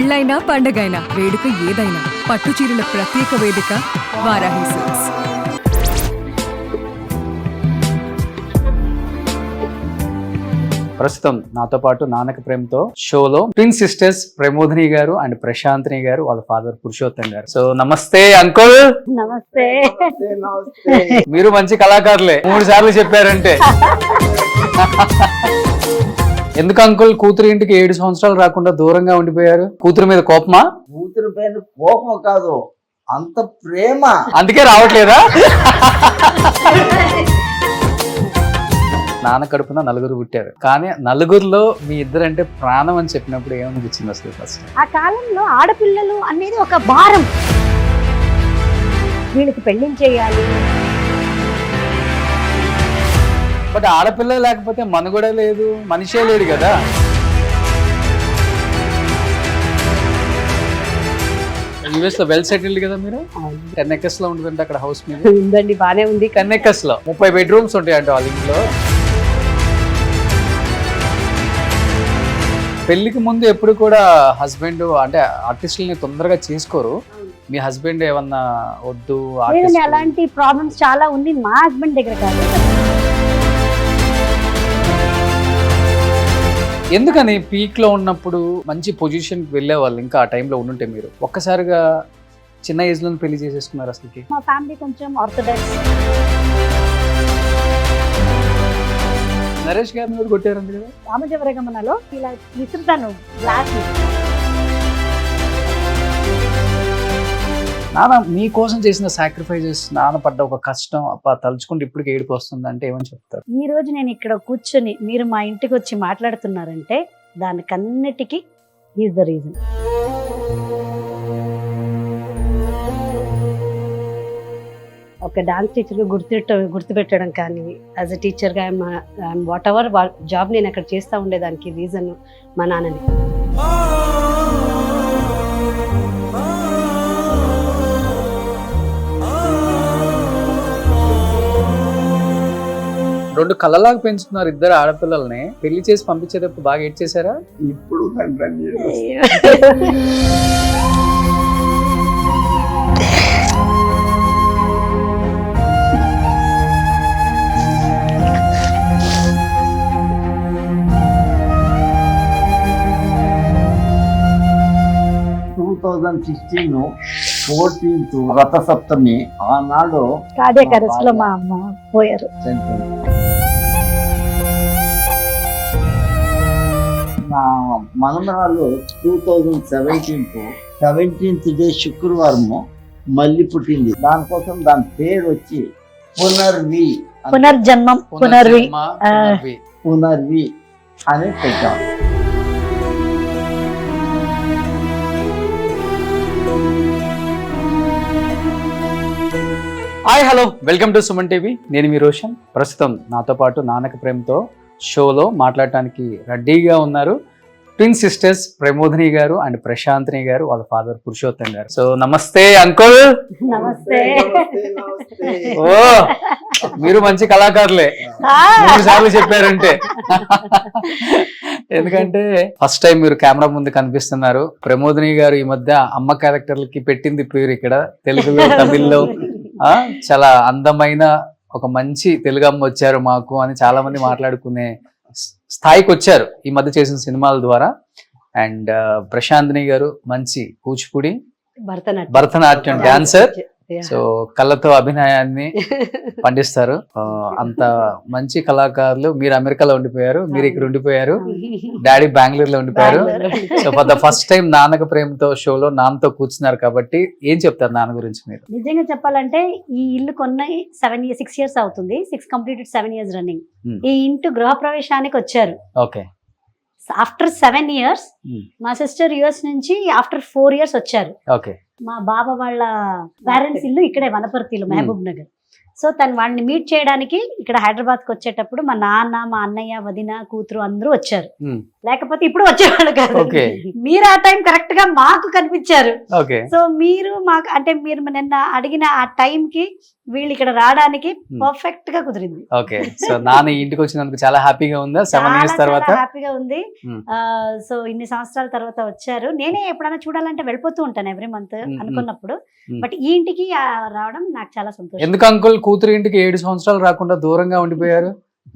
పెళ్ళైనా పండగైనా వేడుక ఏదైనా పట్టు చీరల ప్రత్యేక వేదిక వారాహి సిల్క్స్. ప్రస్తుతం నాతో పాటు నాన్నక ప్రేమతో షోలో ట్విన్ సిస్టర్స్ ప్రమోదిని గారు అండ్ ప్రశాంతిని గారు, వాళ్ళ ఫాదర్ పురుషోత్తం గారు. సో నమస్తే అంకుల్. నమస్తే. మీరు మంచి కళాకారులే, 3 సార్లు చెప్పారంటే. ఎందుకు అంకుల్ కూతురు ఇంటికి 7 సంవత్సరాలు రాకుండా దూరంగా ఉండిపోయారు? కూతురు మీద కోపమా? కూతురు పైన కోపం కాదు, అంత ప్రేమ. అందుకే రావట్లేదా? నాన్న కడుపున 4 పుట్టారు, కానీ 4లో మీ ఇద్దరంటే ప్రాణం అని చెప్పినప్పుడు ఏమనిపించింది అసలు ఫస్ట్? ఆ కాలంలో ఆడపిల్లలు అనేది ఒక భారం, వీళ్ళకి పెళ్లిని చేయాలి. బట్ ఆడపిల్ల లేకపోతే మనుగడ లేదు, మనిషే లేడు కదా. యూఎస్ లో వెల్ సెటిల్డ్ కదా మీరు. 10 acres లో ఉంటుందంటే అక్కడ హౌస్ మీద ఉందండి, బానే ఉంది. 10 acres లో 30 bedrooms ఉంటాయంట వాళ్ళ ఇంట్లో. పెళ్లికి ముందు ఎప్పుడు కూడా హస్బెండ్ అంటే ఆర్టిస్టులని తొందరగా చేసుకోరు. మీ హస్బెండ్ ఏమన్నా వద్దు అలాంటి ప్రాబ్లమ్స్ చాలా ఉంది మా హస్బెండ్ దగ్గర కాదు. ఎందుకని పీక్ లో ఉన్నప్పుడు మంచి పొజిషన్ కి వెళ్ళే వాళ్ళు ఇంకా ఆ టైంలో ఉండుంటే మీరు ఒక్కసారిగా చిన్న ఏజ్ లో పెళ్లి చేసేసుకున్నారు అసలుకి? మా ఫ్యామిలీ కొంచెం ఆర్థోడాక్స్. నరేష్ గారిని కూడా కొట్టారు కదా రామజవరగమనలో. ఇలా విసురుతాను గ్లాస్. నాన్న మీకోసం చేసిన సాక్రిఫైజెస్, నాన్న పడ్డ ఒక కష్టం తలుచుకుంటే ఇప్పటికి ఏడుపు వస్తుంది అంటే ఏమని చెప్తారు? ఈ రోజు నేను ఇక్కడ కూర్చొని మీరు మా ఇంటికి వచ్చి మాట్లాడుతున్నారంటే దానికన్నిటికీ ఈజ్ ద రీజన్. ఒక డాన్స్ టీచర్గా గుర్తుపెట్టడం కానీ, యాజ్ అ టీచర్గా వాట్ ఎవర్ జాబ్ నేను అక్కడ చేస్తూ ఉండేదానికి రీజన్ మా నాన్నని. రెండు కళ్ళలాగా పెంచుతున్నారు ఇద్దరు ఆడపిల్లల్ని. పెళ్లి చేసి పంపించేటప్పుడు బాగా ఏడ్ చేశారా? ఇప్పుడు 2016 14th రథసప్తమి ఆనాడు కార్డియాక్ అరెస్ట్ లో మా అమ్మ పోయారు. నా మనమరాలు 2017th డే శుక్రవారము మళ్ళీ పుట్టింది. దానికోసం దాని పేరు వచ్చి పునర్వి అని పెట్టాం. Hi hello, welcome to Suman TV. నేను మీ రోషన్. ప్రస్తుతం నాతో పాటు నాన్నక ప్రేమతో షోలో మాట్లాడటానికి రెడీగా ఉన్నారు ట్విన్ సిస్టర్స్ ప్రమోదిని గారు అండ్ ప్రశాంతిని గారు, వాళ్ళ ఫాదర్ పురుషోత్తం గారు. సో నమస్తే అంకుల్. నమస్తే. ఓ మీరు మంచి కళాకారులే, 3 సార్లు చెప్పారంటే. ఎందుకంటే ఫస్ట్ టైం మీరు కెమెరా ముందు కనిపిస్తున్నారు. ప్రమోదిని గారు ఈ మధ్య అమ్మ క్యారెక్టర్లకి పెట్టింది పేరు ఇక్కడ తెలుగులో, తమిళ్లో. చాలా అందమైన ఒక మంచి తెలుగు అమ్మ వచ్చారు మాకు అని చాలా మంది మాట్లాడుకునే స్థాయికి వచ్చారు ఈ మధ్య చేసిన సినిమాల ద్వారా. అండ్ ప్రశాంతిని గారు మంచి కూచిపూడి, భరతనాట్యం డాన్సర్. సో కళ్ళతో అభినయాన్ని పండిస్తారు. అంత మంచి కళాకారులు. మీరు అమెరికాలో ఉండిపోయారు, మీరు ఇక్కడ ఉండిపోయారు, డాడీ బెంగళూరులో ఉండిపోయారు. So for the first time నాన్నక ప్రేమతో షోలో నాన్నతో కూర్చున్నారు కాబట్టి ఏం చెప్తారు నాన్న గురించి మీరు? నిజంగా చెప్పాలంటే ఈ ఇల్లు కొన్న 6 years అవుతుంది. 6 completed 7 years రన్నింగ్. ఈ ఇంటి గృహప్రవేశానికి వచ్చారు. ఓకే. ఆఫ్టర్ 7 years మా సిస్టర్ యుఎస్ నుంచి ఆఫ్టర్ 4 years వచ్చారు. ఓకే. మా బాబా వాళ్ళ పేరెంట్స్ ఇల్లు ఇక్కడే వనపర్తిలో, మహబూబ్ నగర్. సో తను వాడిని మీట్ చేయడానికి ఇక్కడ హైదరాబాద్కి వచ్చేటప్పుడు మా నాన్న, మా అన్నయ్య, వదిన, కూతురు అందరూ వచ్చారు. లేకపోతే ఇప్పుడు వచ్చేవాళ్ళు కాదు. ఓకే. మీరు ఆ టైం కరెక్ట్ గా మాకు కనిపించారు. ఓకే. సో మీరు మాకు అంటే మీరు నిన్న అడిగిన ఆ టైం కి వీళ్ళు ఇక్కడ రావడానికి పర్ఫెక్ట్ గా కుదిరింది. ఓకే. సో నాన్న ఇంటికి వచ్చినందుకు చాలా హ్యాపీగా ఉందా 7 years తర్వాత? హ్యాపీగా ఉంది. సో ఇన్ని సంవత్సరాల తర్వాత వచ్చారు. నేనే ఎప్పుడైనా చూడాలంటే వెళ్ళిపోతూ ఉంటాను ఎవ్రీ మంత్ అనుకున్నప్పుడు. బట్ ఈ ఇంటికి రావడం నాకు చాలా సంతోషం. ఎందుకు అంకుల్ కూతురు ఇంటికి 7 సంవత్సరాలు రాకుండా దూరంగా ఉండిపోయారు?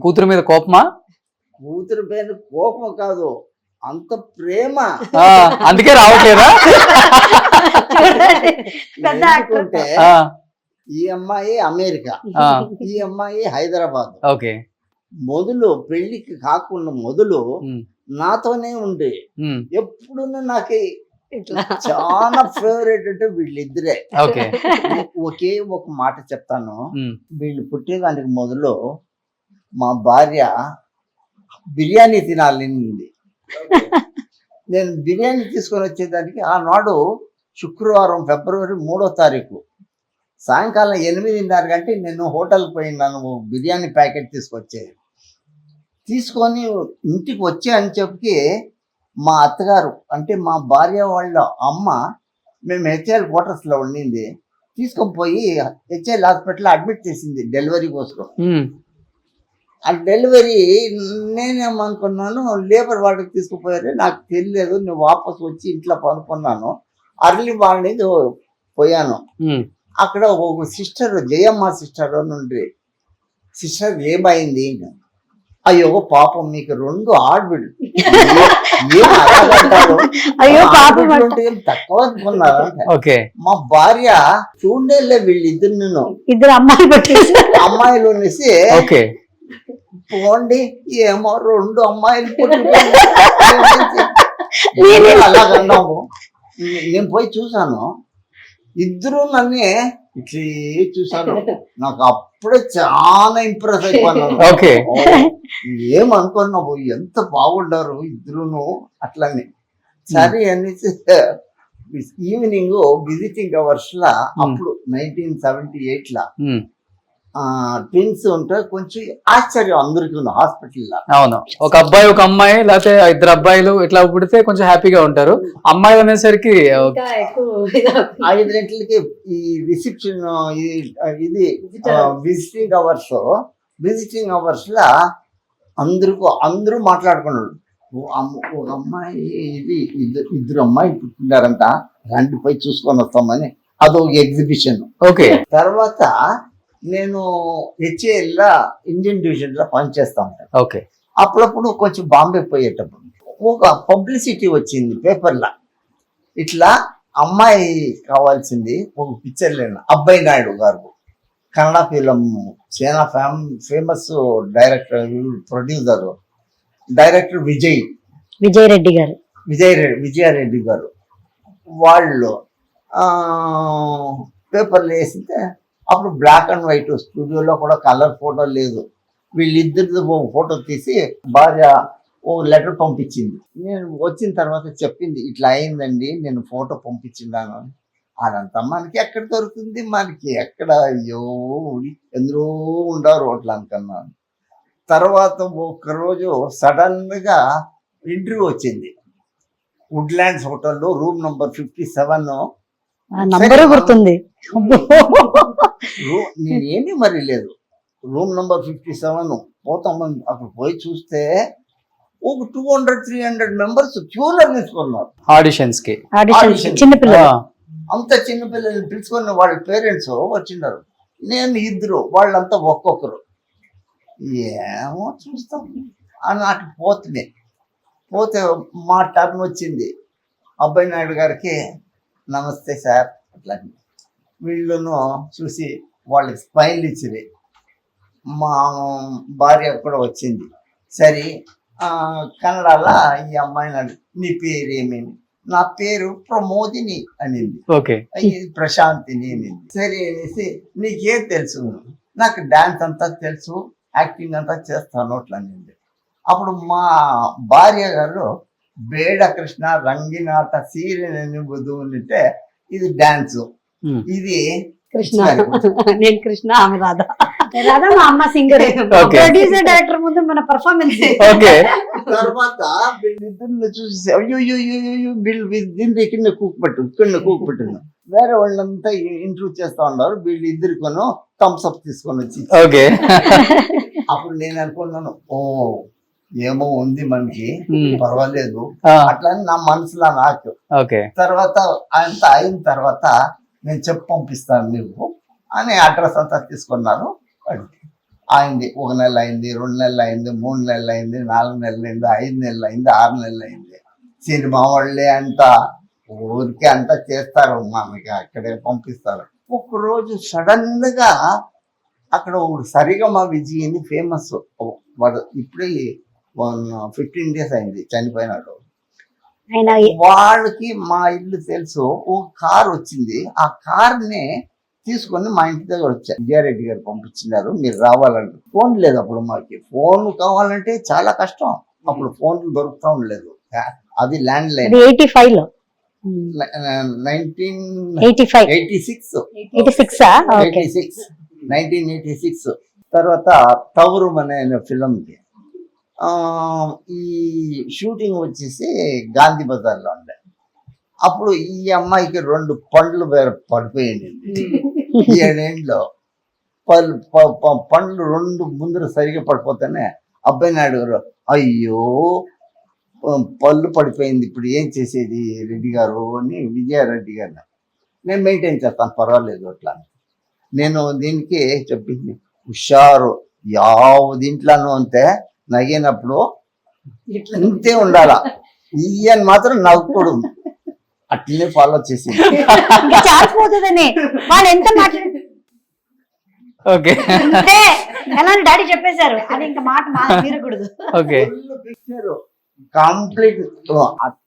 కూతురు మీద కోపమా? కూతురు పైన కోపం కాదు, అంత ప్రేమ. అందుకే రావట్లేదా? పెద్ద యాక్టర్. ఎందుకంటే ఈ అమ్మాయి అమెరికా, ఈ అమ్మాయి హైదరాబాద్. ఓకే. మొదలు పెళ్లికి కాకుండా మొదలు నాతోనే ఉండే. ఎప్పుడు నాకు చాలా ఫేవరెట్ అంటే వీళ్ళిద్దరే. ఓకే. ఒకే ఒక మాట చెప్తాను. వీళ్ళు పుట్టేదానికి మొదలు మా భార్య బిర్యానీ తినాలనింది. నేను బిర్యానీ తీసుకొని వచ్చేదానికి ఆనాడు శుక్రవారం ఫిబ్రవరి 3వ తారీఖు సాయంకాలం 8:30 గంటకి నేను హోటల్కి పోయినాను బిర్యానీ ప్యాకెట్ తీసుకొని ఇంటికి వచ్చే అని చెప్పి మా అత్తగారు అంటే మా భార్య వాళ్ళ అమ్మ, మేము హెచ్ఎల్ క్వార్టర్స్లో ఉండింది, తీసుకొని పోయి హెచ్ఎల్ హాస్పిటల్లో అడ్మిట్ చేసింది డెలివరీ కోసం. ఆ డెలివరీ నేనేమనుకున్నాను, లేబర్ వార్డుకి తీసుకుపోయారు, నాకు తెలియలేదు. నేను వాపస్ వచ్చి ఇంట్లో పనుకున్నాను. అర్లీ మార్నింగ్ పోయాను. అక్కడ ఒక సిస్టర్, జయమ్మ సిస్టర్ నుండి, సిస్టర్ ఏమైంది? అయ్యో పాపం మీకు 2 ఆడబిడ్డలు, తక్కువ అనుకున్నారు. మా భార్య చూడలే వీళ్ళిద్దరు అమ్మాయిలు అనేసి పోండి, ఏమో 2 అమ్మాయిలు అలాగన్నాము. నేను పోయి చూసాను, ఇద్దరు నన్నే ఇట్లే చూసాను. నాకు అప్పుడే చాలా ఇంప్రెస్ అయిపోయినాను. ఏమనుకున్నావు, ఎంత బాగుండారు ఇద్దరును అట్లని. సరే అనేసి ఈవినింగ్ విజిటింగ్ అవర్స్ లా, అప్పుడు 1978 ట్విన్స్ ఉంటే కొంచెం ఆశ్చర్యం అందరికీ హాస్పిటల్లో. అవును, ఒక అబ్బాయి ఒక అమ్మాయి లేకపోతే 2 అబ్బాయిలు ఇట్లా పుడితే కొంచెం హ్యాపీగా ఉంటారు. అమ్మాయిలు అనేసరికి 5 గంటలకి ఈ రిసెప్షన్ ఇది విజిటింగ్ అవర్స్ లా అందరూ మాట్లాడుకున్నాడు. ఒక అమ్మాయి ఇది ఇద్దరు అమ్మాయిలు పుట్టినారంట, రండి పోయి చూసుకొని వస్తామని. అదొక ఎగ్జిబిషన్. ఓకే. తర్వాత నేను హెచ్ఏఎల్ ఇండియన్ డివిజన్ లో పనిచేస్తా ఉంటాను. ఓకే. అప్పుడప్పుడు కొంచెం బాంబే పోయేటప్పుడు ఒక పబ్లిసిటీ వచ్చింది పేపర్లో, ఇట్లా అమ్మాయి కావాల్సింది ఒక పిక్చర్ లేను. అబ్బాయి నాయుడు గారు కన్నడ ఫిలిం చాలా famous director, producer, director Vijaya Reddy గారు వాళ్ళు పేపర్లు వేసితే, అప్పుడు బ్లాక్ అండ్ వైట్, స్టూడియోలో కూడా కలర్ ఫోటో లేదు. వీళ్ళిద్దరిది ఒక ఫోటో తీసి భార్య ఓ లెటర్ పంపించింది. నేను వచ్చిన తర్వాత చెప్పింది, ఇట్లా అయిందండి, నేను ఫోటో పంపించిన్నాను. అదంతా మనకి ఎక్కడ దొరుకుతుంది, మనకి ఎక్కడ, అయ్యో ఎందరో ఉండారు అట్లా అనుకున్నాను. తర్వాత ఒకరోజు సడన్ గా ఇంటర్వ్యూ వచ్చింది వుడ్లాండ్స్ హోటల్లో, రూమ్ నంబర్ 57. గుర్తుంది. నేనేమి మరి లేదు, రూమ్ నంబర్ 57 పోతాం. అక్కడ పోయి చూస్తే ఒక 200-300 మెంబర్స్ క్యూలో నిల్చుకున్నారు ఆడిషన్స్ కి. అంత చిన్నపిల్లల్ని పిలుచుకున్న వాళ్ళ పేరెంట్స్ వచ్చిన్నారు. నేను ఇద్దరు, వాళ్ళంతా ఒక్కొక్కరు. ఏమో చూస్తాం అని అటు పోతే మా టర్న్ వచ్చింది. అబ్బాయి నాయుడు గారికి నమస్తే సార్ అట్లా. వీళ్ళను చూసి వాళ్ళకి స్మైల్ ఇచ్చిరి. మా భార్య కూడా వచ్చింది. సరే కన్నడలో ఈ అమ్మాయిని అడిగి, నీ పేరు ఏమేమి? నా పేరు ప్రమోదిని అనింది. ప్రశాంతిని అనింది. సరే అనేసి, నీకేం తెలుసు? నాకు డాన్స్ అంతా తెలుసు, యాక్టింగ్ అంతా చేస్తాను అట్లా అనింది. అప్పుడు మా భార్య గారు ಬೇಡ ಕೃಷ್ಣ ರಂಗಿನಾಟ ಸೀರೆ ನೆನೆಯುವುದು అంటే ఇది డాన్స్, ఇది కృష్ణ, నేను కృష్ణ, ఆమె రాధా. రాదా మా అమ్మ సింగర్, Okay. ప్రొడ్యూసర్ డైరెక్టర్ ముందు మన పర్ఫార్మెన్స్. ఓకే. తర్వాత వీళ్ళిద్దరిని చూసి అయ్యో వీళ్ళు దీన్ని ఇక్కడనే కూకుపెట్టింది. వేరే వాళ్ళంతా ఇంటర్వ్యూ చేస్తా ఉన్నారు, వీళ్ళు ఇద్దరికొను థమ్స్ అప్ తీసుకొని వచ్చి. ఓకే. అప్పుడు నేను అనుకున్నాను, ఓ ఏమో ఉంది మనకి, Hmm. పర్వాలేదు ఆ, అట్లా అని నా మనసులో నాకు. ఓకే. తర్వాత అంత అయిన తర్వాత నేను చెప్పి పంపిస్తాను నువ్వు అని అడ్రస్ అంతా తీసుకున్నారు. అయింది, 1 నెల అయింది, 2 నెలలు అయింది, 3 నెలలు అయింది, 4 నెలలు అయింది, 5 నెలలు అయింది, 6 నెలలు అయింది. సినిమా వాళ్ళే అంతా ఊరికే అంతా చేస్తారు, మనకి అక్కడే పంపిస్తారు. ఒకరోజు సడన్ గా అక్కడ ఒకడు సరిగమ విజయ్ అని ఫేమస్, వాడు ఇప్పుడే 15 days అయింది చనిపోయినాడు. ఆయన వాళ్ళకి మా ఇల్లు తెలుసు. ఒక కార్ వచ్చింది, ఆ కార్ని తీసుకొని మా ఇంటి దగ్గర వచ్చారు. విజయారెడ్డి గారు పంపించినారు, మీరు రావాలంటే. ఫోన్ లేదు అప్పుడు, మాకి ఫోన్ కావాలంటే చాలా కష్టం. అప్పుడు ఫోన్లు దొరుకుతా ఉండలేదు, అది ల్యాండ్ లైన్. 85 లో 1986 1986 తర్వాత తవరం అనే ఫిలంకి ఈ షూటింగ్ వచ్చేసి గాంధీ బజార్లో ఉండే. అప్పుడు ఈ అమ్మాయికి 2 పండ్లు పడిపోయింది. 7 ఏళ్ళలో పండ్లు 2 ముందర సరిగా పడిపోతేనే అబ్బాయిని అడుగురు, అయ్యో పళ్ళు పడిపోయింది, ఇప్పుడు ఏం చేసేది రెడ్డి గారు అని విజయారెడ్డి గారిని. నేను మెయింటైన్ చేస్తాను, పర్వాలేదు అట్లా. నేను దీనికి చెప్పింది, హుషారు దీంట్లోనూ అంతే, నగినప్పుడు ఇంతే ఉండాలా, ఈయన మాత్రం నవ్వుకోడు, అట్లనే ఫాలో చేసి. చాలిపోతుందని వాళ్ళు ఎంత మాట్లాడు ఓకే. అంటే ఎలా డాడీ చెప్పేశారు, అది ఇంకా మాట మీరకూడదు. ఓకే. కంప్లీట్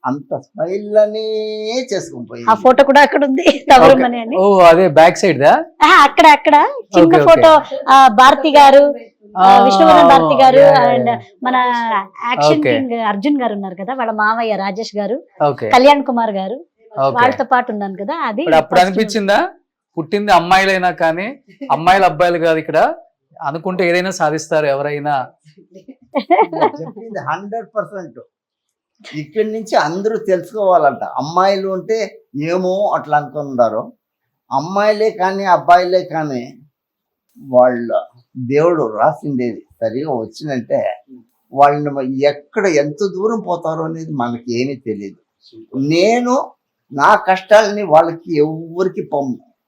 అంత స్మైల్ అనే చేసుకుని ఆ పోయి. ఫోటో కూడా అక్కడ ఉంది, తవరమని అని. ఓ అదే బ్యాక్ సైడ్ దా? అక్కడ చిన్న Okay, okay. ఫోటో, భారతి గారు, విష్ణువర్ధన్ భారతి గారు, yeah, yeah, అండ్ yeah. మన యాక్షన్ Okay. కింగ్ అర్జున్ గారు ఉన్నారు కదా, వాళ్ళ మావయ్య రాజేష్ గారు, ఓకే. కళ్యాణ్ కుమార్ గారు, ఓకే. వాళ్ళతో పాటు ఉన్నాను కదా. అది అప్పుడు first అనిపించిందా, పుట్టింది అమ్మాయిలైనా కానీ అమ్మాయిలు అబ్బాయిలు కాదు ఇక్కడ, అనుకుంటే ఏదైనా సాధిస్తారు ఎవరైనా. చెప్పింది 100%. ఇక్కడి నుంచి అందరూ తెలుసుకోవాలంట, అమ్మాయిలు ఉంటే ఏమో అట్లా అనుకున్నారు. అమ్మాయిలే కానీ అబ్బాయిలే కానీ వాళ్ళ దేవుడు రాసిండేది సరిగా వచ్చిందంటే వాళ్ళని ఎక్కడ ఎంత దూరం పోతారో అనేది మనకి ఏమీ తెలియదు. నేను నా కష్టాలని వాళ్ళకి ఎవరికి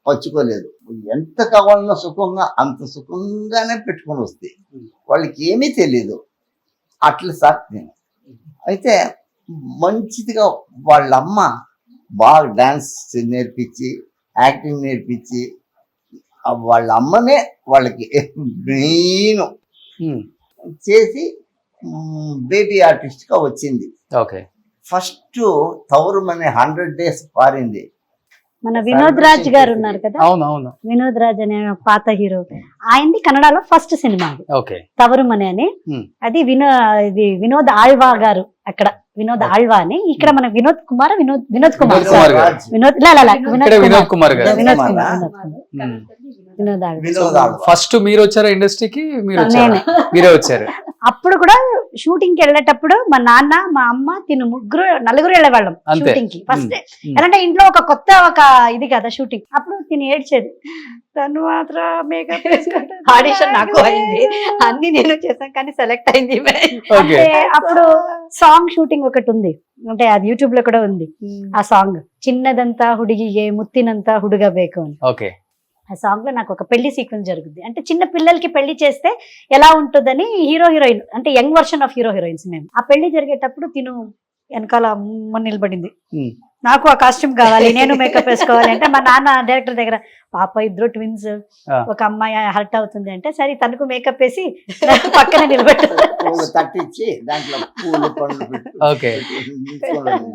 పంచుకోలేదు. ఎంత కావాలన్నా సుఖంగా అంత సుఖంగానే పెట్టుకొని వస్తాయి, వాళ్ళకి ఏమీ తెలియదు. అట్లా సార్ నేను అయితే మంచిదిగా వాళ్ళ అమ్మ బాగా డాన్స్ నేర్పించి, యాక్టింగ్ నేర్పించి, వాళ్ళ అమ్మనే వాళ్ళకి మెయిన్ చేసి బేబీ ఆర్టిస్ట్గా వచ్చింది. ఓకే. ఫస్ట్ తవరం అనే 100 days పారింది. మన వినోద్ రాజ్ గారు ఉన్నారు కదా, అవును అవును. వినోద్ రాజ్ అనే పాత హీరో, ఆయనది కన్నడలో ఫస్ట్ సినిమా అది, ఓకే. తవరుమని అని. Hmm. అది వినోద్ ఆళ్వా గారు, అక్కడ వినోద్ ఆళ్వా అని. ఇక్కడ మన వినోద్ కుమార్ వినోద్ కుమార్ కుమార్ గారు. వినోద్ ఇక్కడ వినోద్ కుమార్ గారు. వినోద్ ఆళ్వా. వినోద్ ఆళ్వా. ఫస్ట్ మీరు వచ్చారా ఇండస్ట్రీకి? మీరు వచ్చారా? నేనే. మీరే వచ్చారు. అప్పుడు కూడా షూటింగ్ కి వెళ్ళేటప్పుడు మా నాన్న, మా అమ్మ, నలుగురు వెళ్ళేవాళ్ళం అంతే. షూటింగ్ కి. First Hmm. ఎలా అంటే ఇంట్లో ఒక కొత్త ఇది కదా షూటింగ్, అప్పుడు తిని ఏడ్చేది, తను మాత్రం మేకప్ ఆడిషన్ నాకు అయింది, అన్ని నేను చేశాను కానీ సెలెక్ట్ అయింది. ఓకే. అంటే అప్పుడు సాంగ్ షూటింగ్ ఒకటి ఉంది, అంటే అది యూట్యూబ్ లో కూడా ఉంది. ఆ సాంగ్ చిన్నదంతా హుడిగిగే ముత్తినంతా హుడుగా బేకు అని. ఓకే. ఆ సాంగ్ లో నాకు ఒక పెళ్లి సీక్వెన్స్ జరుగుతుంది. అంటే చిన్న పిల్లలకి పెళ్లి చేస్తే ఎలా ఉంటుందని హీరోయిన్, అంటే యంగ్ వర్షన్ ఆఫ్ హీరోయిన్స్ మేము. ఆ పెళ్లి జరిగేటప్పుడు తిను వెనకాల నిలబడింది, Hmm. నాకు ఆ కాస్ట్యూమ్ కావాలి, నేను మేకప్ వేసుకోవాలి అంటే. మా నాన్న డైరెక్టర్ దగ్గర, పాప 2 ట్విన్స్, ఒక అమ్మాయి హర్ట్ అవుతుంది అంటే, సరే తనకు మేకప్ వేసి పక్కన నిలబెట్టు తట్టించి దాంట్లో పూలు పండ్లు పెట్టి ఓకే. తీసుకున్నాను.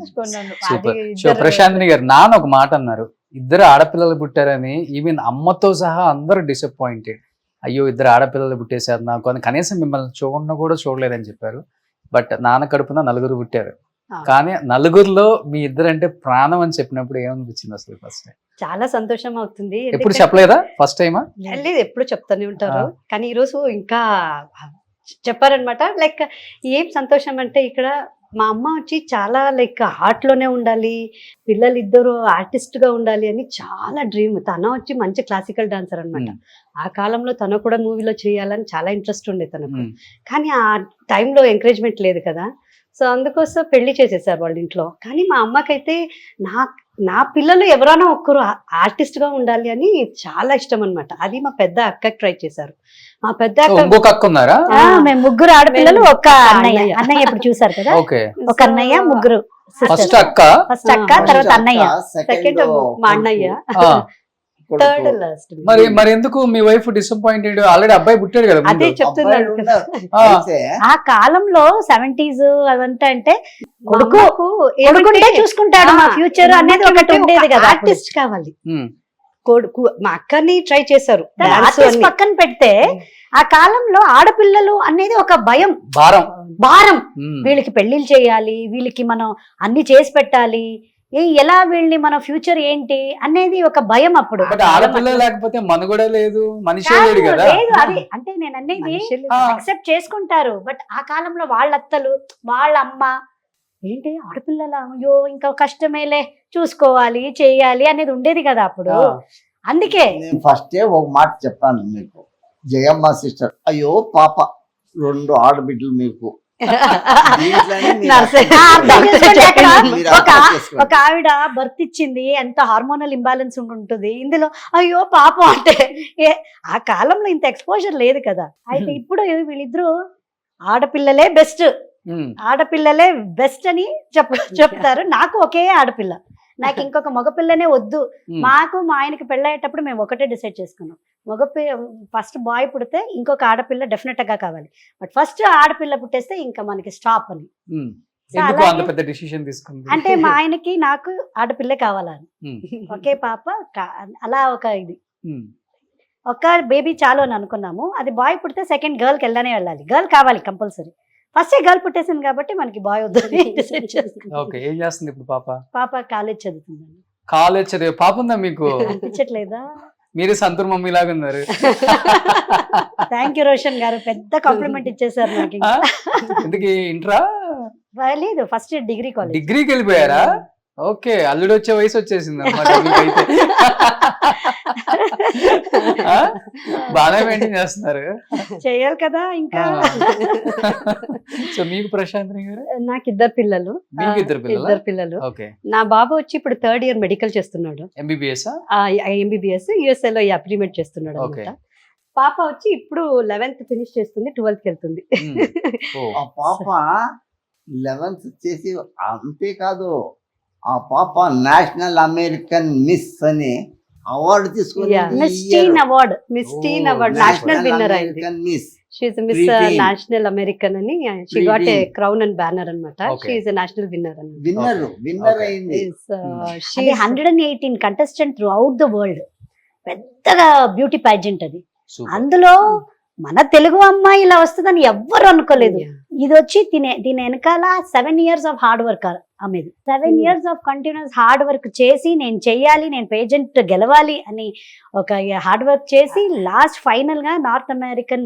సూపర్. అది సో ప్రశాంతిని గారు, నాన్న ఒక మాట అన్నారు, 2 ఆడపిల్లలు పుట్టారని. ఈవెన్ అమ్మతో సహా అందరూ డిసప్పాయింటెడ్, అయ్యో 2 ఆడపిల్లలు పుట్టేశారు నాకు అని. కనీసం మిమ్మల్ని కూడా చూడలేదని చెప్పారు. బట్ నాన్న కడుపున 9 పుట్టారు, కానీ 9లో మీ 2 అంటే ప్రాణం అని చెప్పినప్పుడు ఏమనిపించింది అసలు ఫస్ట్? చాలా సంతోషం అవుతుంది. ఎప్పుడు ఎందుకంటే- చెప్పలేదా ఫస్ట్ టైమా? లేదు, ఎప్పుడు చెప్తానే ఉంటారు. ఆ. కానీ ఈరోజు ఇంకా చెప్పారనమాట. లైక్ ఏం సంతోషం అంటే ఇక్కడ మా అమ్మ వచ్చి చాలా లైక్ ఆర్ట్లోనే ఉండాలి, పిల్లలు ఇద్దరు ఆర్టిస్ట్ గా ఉండాలి అని చాలా డ్రీమ్. తన వచ్చి మంచి క్లాసికల్ డాన్సర్ అనమాట. ఆ కాలంలో తను కూడా మూవీలో చేయాలని చాలా ఇంట్రెస్ట్ ఉండే తనకు. కానీ ఆ టైంలో ఎంకరేజ్మెంట్ లేదు కదా, సో అందుకోసం పెళ్లి చేసేసారు వాళ్ళ ఇంట్లో. కానీ మా అమ్మకైతే నా పిల్లలు ఎవరైనా ఒక్కరు ఆర్టిస్ట్ గా ఉండాలి అని చాలా ఇష్టం అన్నమాట. అది మా పెద్ద అక్కకి ట్రై చేశారు. మా పెద్ద అక్క ఇంకొక అక్క ఉన్నారా? మేము ముగ్గురు ఆడపిల్లలు, ఒక అన్నయ్య. అన్నయ్య ఇప్పుడు చూసారు కదా, ఓకే. ఒక అన్నయ్య, ముగ్గురు ఫస్ట్ అక్క, ఫస్ట్ అక్క, తర్వాత అన్నయ్య, సెకండ్ మా అన్నయ్య, ఆ. Third last. మరి ఎందుకు మీ వైఫ్ డిసప్పాయింటెడ్? ఆల్రెడీ అబ్బాయి పుట్టాడు కదా అదే ముందు. చెప్తున్నాను కదా. ఆ. ఆ కాలంలో 70s అదంతా అంటే కొడుకుంటే చూసుకుంటాడు మా ఫ్యూచర్ అనేది ఒకటి ఉండేది కదా. ఆర్టిస్ట్ కావాలి ఉమ్, కొడుకు. మా అక్కని ట్రై చేశారు. ఆర్టిస్ట్ పక్కన పెడితే ఆ కాలంలో ఆడపిల్లలు అనేది ఒక భయం, భారం. ఉమ్. వీళ్ళకి పెళ్లిళ్ళు చేయాలి, వీళ్ళకి మనం అన్ని చేసి పెట్టాలి, ఎలా వీళ్ళని మన ఫ్యూచర్ ఏంటి అనేది ఒక భయం అప్పుడు. బట్ ఆడపిల్ల లేకపోతే మనుగడ లేదు, మనిషే లేడు కదా. లేదు, అది అంటే నేను అనేది అక్సెప్ట్ చేసుకుంటారు. బట్ ఆ కాలంలో వాళ్ళ అత్తలు, వాళ్ళ అమ్మ ఏంటి ఆడపిల్లల, అయ్యో ఇంకా కష్టమేలే, చూసుకోవాలి, చేయాలి అనేది ఉండేది కదా అప్పుడు. అందుకే నేను ఫస్టే ఒక మాట చెప్పాను మీకు, జయమ్మ సిస్టర్, అయ్యో పాప 2 ఆడబిడ్డలు మీకు. దీంట్లోనే మీరు అర్థం చేసుకోండి. అక్కడ మీరు ఒక అర్థం చేసుకోండి. ఒక ఆవిడ బర్త్ ఇచ్చింది, ఎంత హార్మోనల్ ఇంబ్యాలెన్స్ ఉంటుంది ఇందులో, అయ్యో పాపం అంటే ఆ కాలంలో ఇంత ఎక్స్పోజర్ లేదు కదా. అయితే ఇప్పుడు వీళ్ళిద్దరూ ఆడపిల్లలే బెస్ట్, ఉమ్, ఆడపిల్లలే బెస్ట్ అని చెప్తారు. నాకు ఒకే ఆడపిల్ల, నాకు ఇంకొక మగపిల్లనే వద్దు. ఉమ్. మాకు మా ఆయనకి పెళ్ళయ్యేటప్పుడు మేము ఒకటే డిసైడ్ చేసుకున్నాం, ఫస్ట్ బాయ్ పుడితే ఇంకొక ఆడపిల్ల డెఫినెట్ గా కావాలి, బట్ ఫస్ట్ ఆడపిల్ల పుట్టేస్తే ఇంకా మనకి స్టాప్ అని. ఉమ్. సో ఎందుకు అలాగే- అంత పెద్ద డిసిషన్ తీసుకుంది? అంటే మా ఆయనకి నాకు ఆడపిల్లే కావాలని, ఉమ్, ఒకే పాప అలా ఒక ఇది, ఉమ్. ఒక బేబీ చాలు అని అనుకున్నాము. అది బాయ్ పుడితే సెకండ్ గర్ల్కి వెళ్ళాలి, గర్ల్ కావాలి కంపల్సరీ. ఫస్ట్ గర్ల్ పుట్టేసింది కాబట్టి మనకి బాయ్ వద్దని డిసైడ్ చేసుకున్నాం. ఓకే. ఏం చేస్తుంది ఇప్పుడు పాప? పాప కాలేజ్ చదువుతుందండి. కాలేజ్ చదివే పాప ఉందా మీకు? అనిపించట్లేదా? మీరు సంతూర్ మమ్మీ లాగా ఉన్నారు. థ్యాంక్ యూ రోషన్ గారు, పెద్ద కాంప్లిమెంట్ ఇచ్చేసారు నాకు. ఆ? ఎందుకు ఇంట్రా? లేదు, ఫస్ట్ ఇయర్ డిగ్రీ కాలేజ్. డిగ్రీకి వెళ్ళిపోయారా? ఓకే, అల్లుడు వచ్చే వయసు వచ్చేసింది అనమాట మీకైతే. ఆ? బాగానే మెయింటైన్ చేస్తున్నారు. చేయాలి కదా ఇంకా. సో మీకు ప్రశాంత్ గారు? నాకు 2 పిల్లలు. మీకు 2 పిల్లలా? 2 పిల్లలు. ఓకే. నా బాబు వచ్చి ఇప్పుడు 3rd ఇయర్ మెడికల్ చేస్తున్నాడు. ఎంబీబీఎస్? ఎంబీబీఎస్ USA లో ప్రీమెడ్ చేస్తున్నాడు ఓకే. అనమాట. పాప వచ్చి ఇప్పుడు 11th ఫినిష్ చేస్తుంది, 12th కి వెళ్తుంది. ఆ పాప 11th చేసి అంతేకాదు, ఆ పాప నేషనల్ అమెరికన్ మిస్ అని అవార్డు తీసుకుని miss teen award national winner అయింది. మిస్ షీఈ్ మిస్ Preteen. నేషనల్ అమెరికన్ అని she got a crown and banner అనమాట. Okay. షీఈ్ నేషనల్ విన్నర్ అన్నమాట. Winner Okay. అయింది. అది 118 contestant throughout the world, పెద్దగా బ్యూటీ పాజెంట్ అది. అందులో మన తెలుగు అమ్మాయి ఇలా వస్తుందని ఎవ్వరు అనుకోలేదు. ఇది వచ్చి దీని వెనకాల 7 years ఆఫ్ హార్డ్ వర్క్ ఆమెది. 7 years of continuous hard work చేసి, నేను చెయ్యాలి, నేను పేజెంట్ గెలవాలి అని ఒక హార్డ్ వర్క్ చేసి లాస్ట్ ఫైనల్ గా నార్త్ అమెరికన్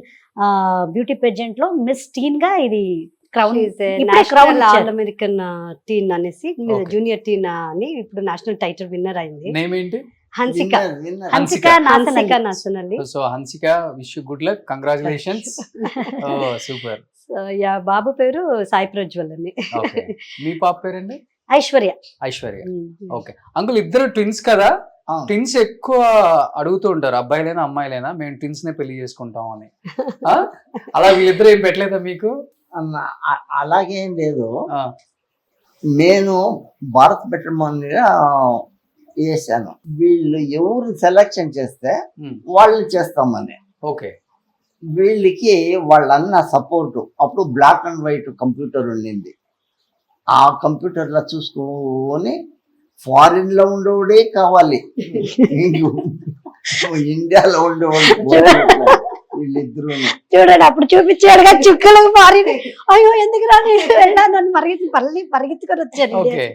బ్యూటీ పేజెంట్ లో మిస్ టీన్ గా ఇది crown, national all American teen అనేసి Okay. జూనియర్ టీన్ అని ఇప్పుడు నేషనల్ టైటిల్ విన్నర్ అయింది. నేమ్ ఏంటి? హన్సిక హన్సిక హన్సిక నాసనల్లి. So Hansika, wish you good luck, congratulations. Super. బాబు పేరు సాయి ప్రజ్వల్ అని. ఓకే. మీ పాప పేరండి? ఐశ్వర్య. ఐశ్వర్య. ఓకే. అంకుల్ ఇద్దరు ట్విన్స్ కదా, ట్విన్స్ ఎక్కువ అడుగుతూ ఉంటారు, అబ్బాయిలైనా అమ్మాయిలైనా మేము ట్విన్స్ నే పెళ్లి చేసుకుంటాం అని. ఆ? అలా వీళ్ళిద్దరు ఏం పెట్టలేదా మీకు? అలాగేం లేదు. ఆ, నేను భారత్ పెట్టమని వేసాను. వీళ్ళు ఎవరు సెలెక్షన్ చేస్తే ఉమ్, వాళ్ళని చేస్తామని. ఓకే. వీళ్ళకి వాళ్ళన్న సపోర్టు. అప్పుడు బ్లాక్ అండ్ వైట్ కంప్యూటర్ ఉండింది. ఆ కంప్యూటర్లో చూసుకొని ఫారిన్ లో ఉండేవాడే కావాలి, ఇండియాలో ఉండేవాడు వీళ్ళిద్దరు. చూడండి, అప్పుడు చూపించాడుగా చుక్కలకు మారి, అయ్యో ఎందుకు రాని వెళ్ళాను పరిగెత్తుకొని వచ్చాను. ఓకే.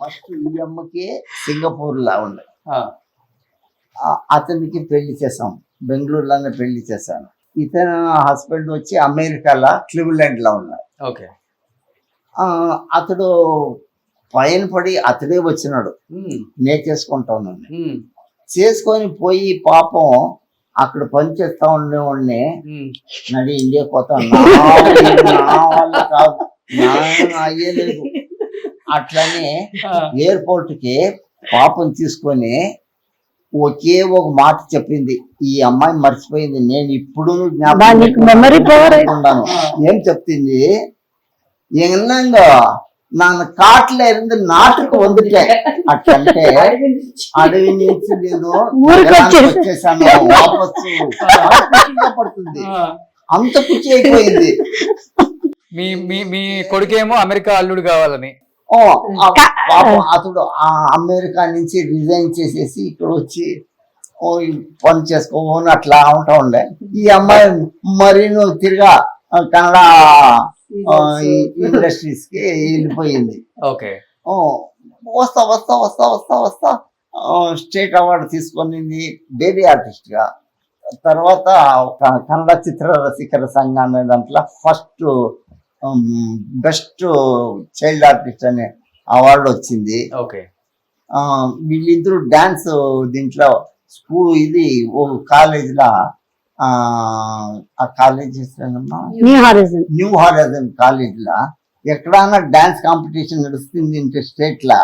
ఫస్ట్ ఈ అమ్మకి సింగపూర్ లా ఉండే, ఆ, అతనికి పెళ్లి చేసాం, బెంగళూరులోనే పెళ్లి చేశాను. ఇతను హస్బెండ్ వచ్చి అమెరికాలో క్లివ్లాండ్లో ఉన్నారు. ఓకే. అతడు పైన పడి అతడే వచ్చినాడు, నేను చేసుకుంటాను. చేసుకొని పోయి పాపం అక్కడ పనిచేస్తా ఉండేవాడిని, నడి ఇండియా పోతాను, నా వల్ల కాదు, నా అయ్యలేదు. అట్లనే ఎయిర్పోర్ట్కి పాపం తీసుకొని ఒకే ఒక మాట చెప్పింది, ఈ అమ్మాయి మర్చిపోయింది, నేను ఇప్పుడు మెమరీ పవర్ ఉన్నాను. ఏం చెప్తుంది, என்னங்க நான் காட்டுல இருந்து நாட்டுக்கு வந்துட்டேன் అట్లంటే అడవి నుంచి నేను వచ్చేసాను వాపసు. పడుతుంది, అంత కుచి అయిపోయింది. మీ కొడుకేమో అమెరికా అల్లుడు కావాలని, పాపం అతడు అమెరికా నుంచి రిజైన్ చేసేసి ఇక్కడ వచ్చి పని చేసుకోని అట్లా ఉంటా ఉండే. ఈ అమ్మాయి మరి నువ్వు తిరిగా కన్నడ ఇండస్ట్రీస్ కి వెళ్ళిపోయింది. ఓకే. వస్తా వస్తా వస్తా వస్తా వస్తా స్టేట్ అవార్డు తీసుకొనింది బేబీ ఆర్టిస్ట్ గా. తర్వాత కన్నడ చిత్ర రసికర సంఘం అనే దాంట్లో ఫస్ట్ బెస్ట్ చైల్డ్ ఆర్టిస్ట్ అనే అవార్డు వచ్చింది. ఓకే. వీళ్ళిద్దరు డాన్స్ దీంట్లో స్కూల్ ఇది ఓ కాలేజీలో, ఆ కాలేజ్ న్యూ హారిజన్ కాలేజ్ లా ఎక్కడైనా డాన్స్ కాంపిటీషన్ నడుస్తుంది అంటే స్టేట్ లా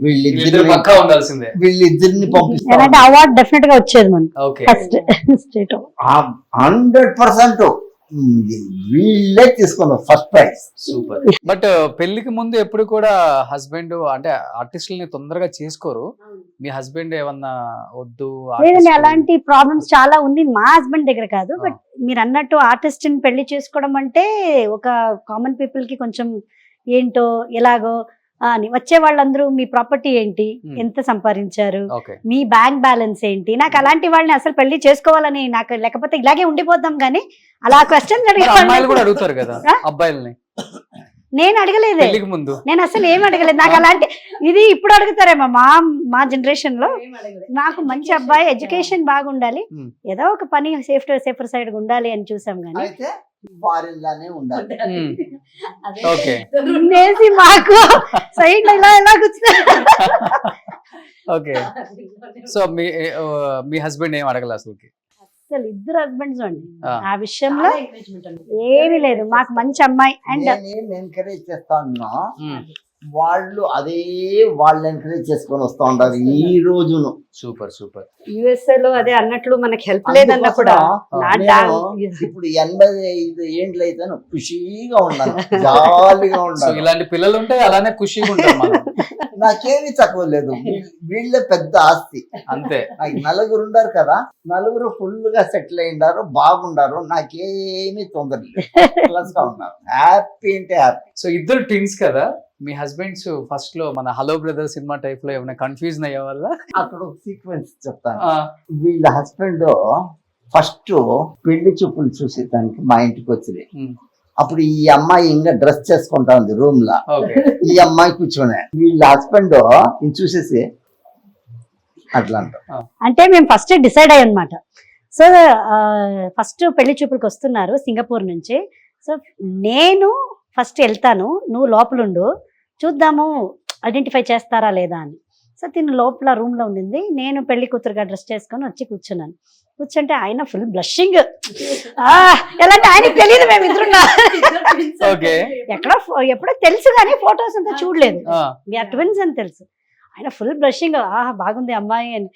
వీళ్ళిద్దరిని పంపిస్తారు. అవార్డు డెఫినెట్ గా వచ్చేది మనకి ఫస్ట్ స్టేట్ 100% వీళ్ళే తీసుకున్నారు ఫస్ట్ ప్రైజ్. సూపర్. బట్ పెళ్లికి ముందు ఎప్పుడు కూడా హస్బెండ్ అంటే ఆర్టిస్టులని తొందరగా చేసుకోరు. మీ హస్బెండ్ ఏమన్నా వద్దు? లేదండి, అలాంటి ప్రాబ్లమ్స్ చాలా ఉంది మా హస్బెండ్ దగ్గర కాదు. బట్ మీరు అన్నట్టు ఆర్టిస్ట్ ని పెళ్లి చేసుకోవడం అంటే ఒక కామన్ పీపుల్ కి కొంచెం ఏంటో ఎలాగో అని వచ్చే వాళ్ళందరూ మీ ప్రాపర్టీ ఏంటి, ఎంత సంపాదించారు, మీ బ్యాంక్ బ్యాలెన్స్ ఏంటి, నాకు అలాంటి వాళ్ళని అసలు పెళ్లి చేసుకోవాలని నాకు, లేకపోతే ఇలాగే ఉండిపోతాం గానీ అలా క్వశ్చన్స్ అడుగుతారు కదా అబ్బాయిల్ని. నేను అడగలేదు, నేను అసలు ఏం అడగలేదు. నాకు అలాంటి ఇది ఇప్పుడు అడుగుతారేమో మా జనరేషన్ లో. నాకు మంచి అబ్బాయి, ఎడ్యుకేషన్ బాగుండాలి, ఏదో ఒక పని సేఫర్ సైడ్ ఉండాలి అని చూసాం గానీ ఫారిన్ లానే ఉండాలి. మాకు సైడ్ లో ఇలా ఎలా కూర్చున్నా. ఓకే. సో మీ హస్బెండ్ ఏం అడగల అసలు? అసలు ఇద్దరు హస్బెండ్స్ అండి ఆ విషయంలో ఏమీ లేదు. మాకు మంచి అమ్మాయి అండ్ ఎంకరేజ్ చేస్తాను, వాళ్ళు అదే వాళ్ళు ఎంకరేజ్ చేసుకొని వస్తా ఉంటారు ఈ రోజును. Super super. యుఎస్ఏ లో అదే అన్నట్లు మనకి హెల్ప్ లేదన్నా కూడా ఇప్పుడు 85 ఏండ్లు అయితే ఖుషీగా ఉన్నాను, జాలీగా ఉన్నాను. ఇలాంటి పిల్లలు ఉంటే అలానే ఖుషీగా ఉంటాం. నాకేమీ తక్కువ లేదు, వీళ్ళే పెద్ద ఆస్తి. అంతే. నాకు నలుగురు ఉన్నారు కదా, నలుగురు ఫుల్ గా సెటిల్ అయిండారు, బాగుండారు, నాకేమీ తొందర లేదు, ప్లస్ గా ఉన్నారు, హ్యాపీ అంటే హ్యాపీ. సో ఇద్దరు ట్విన్స్ కదా, మీ హస్బెండ్స్ ఫస్ట్ లో మన హలో బ్రదర్ సినిమా టైప్ లో ఏమైనా కన్ఫ్యూజన్ అయ్యే వల్ల? అక్కడ ఒక సీక్వెన్స్ చెప్తాను. వీళ్ళ హస్బెండ్ ఫస్ట్ పెళ్లి చూపులు చూసి దానికి మా ఇంటికి వచ్చింది. అప్పుడు ఈ అమ్మాయి ఇంకా డ్రెస్ చేసుకుంటా ఉంది రూమ్ లా, ఈ అమ్మాయి కూర్చొని వీళ్ళ హస్బెండ్ చూసేసి అట్లా అంటారు. అంటే మేము ఫస్ట్ డిసైడ్ అయ్యాం అనమాట. సో ఫస్ట్ పెళ్లి చూపులకు వస్తున్నారు సింగపూర్ నుంచి. సో నేను ఫస్ట్ వెళ్తాను, నువ్వు లోపలుండు, చూద్దాము ఐడెంటిఫై చేస్తారా లేదా అని. సో తిను లోపల రూమ్ లో ఉండింది, నేను పెళ్లి కూతురుగా డ్రెస్ చేసుకొని వచ్చి కూర్చున్నాను. కూర్చుంటే ఆయన ఫుల్ బ్లషింగ్. ఎలాంటి ఆయనకి తెలియదు మేము ఇద్దరున్నా, ఎప్పుడో తెలుసు కానీ ఫొటోస్ అంతా చూడలేదు, వీఆర్ ట్విన్స్ అని తెలుసు. ఆయన ఫుల్ బ్లషింగ్, బాగుంది అమ్మాయి అని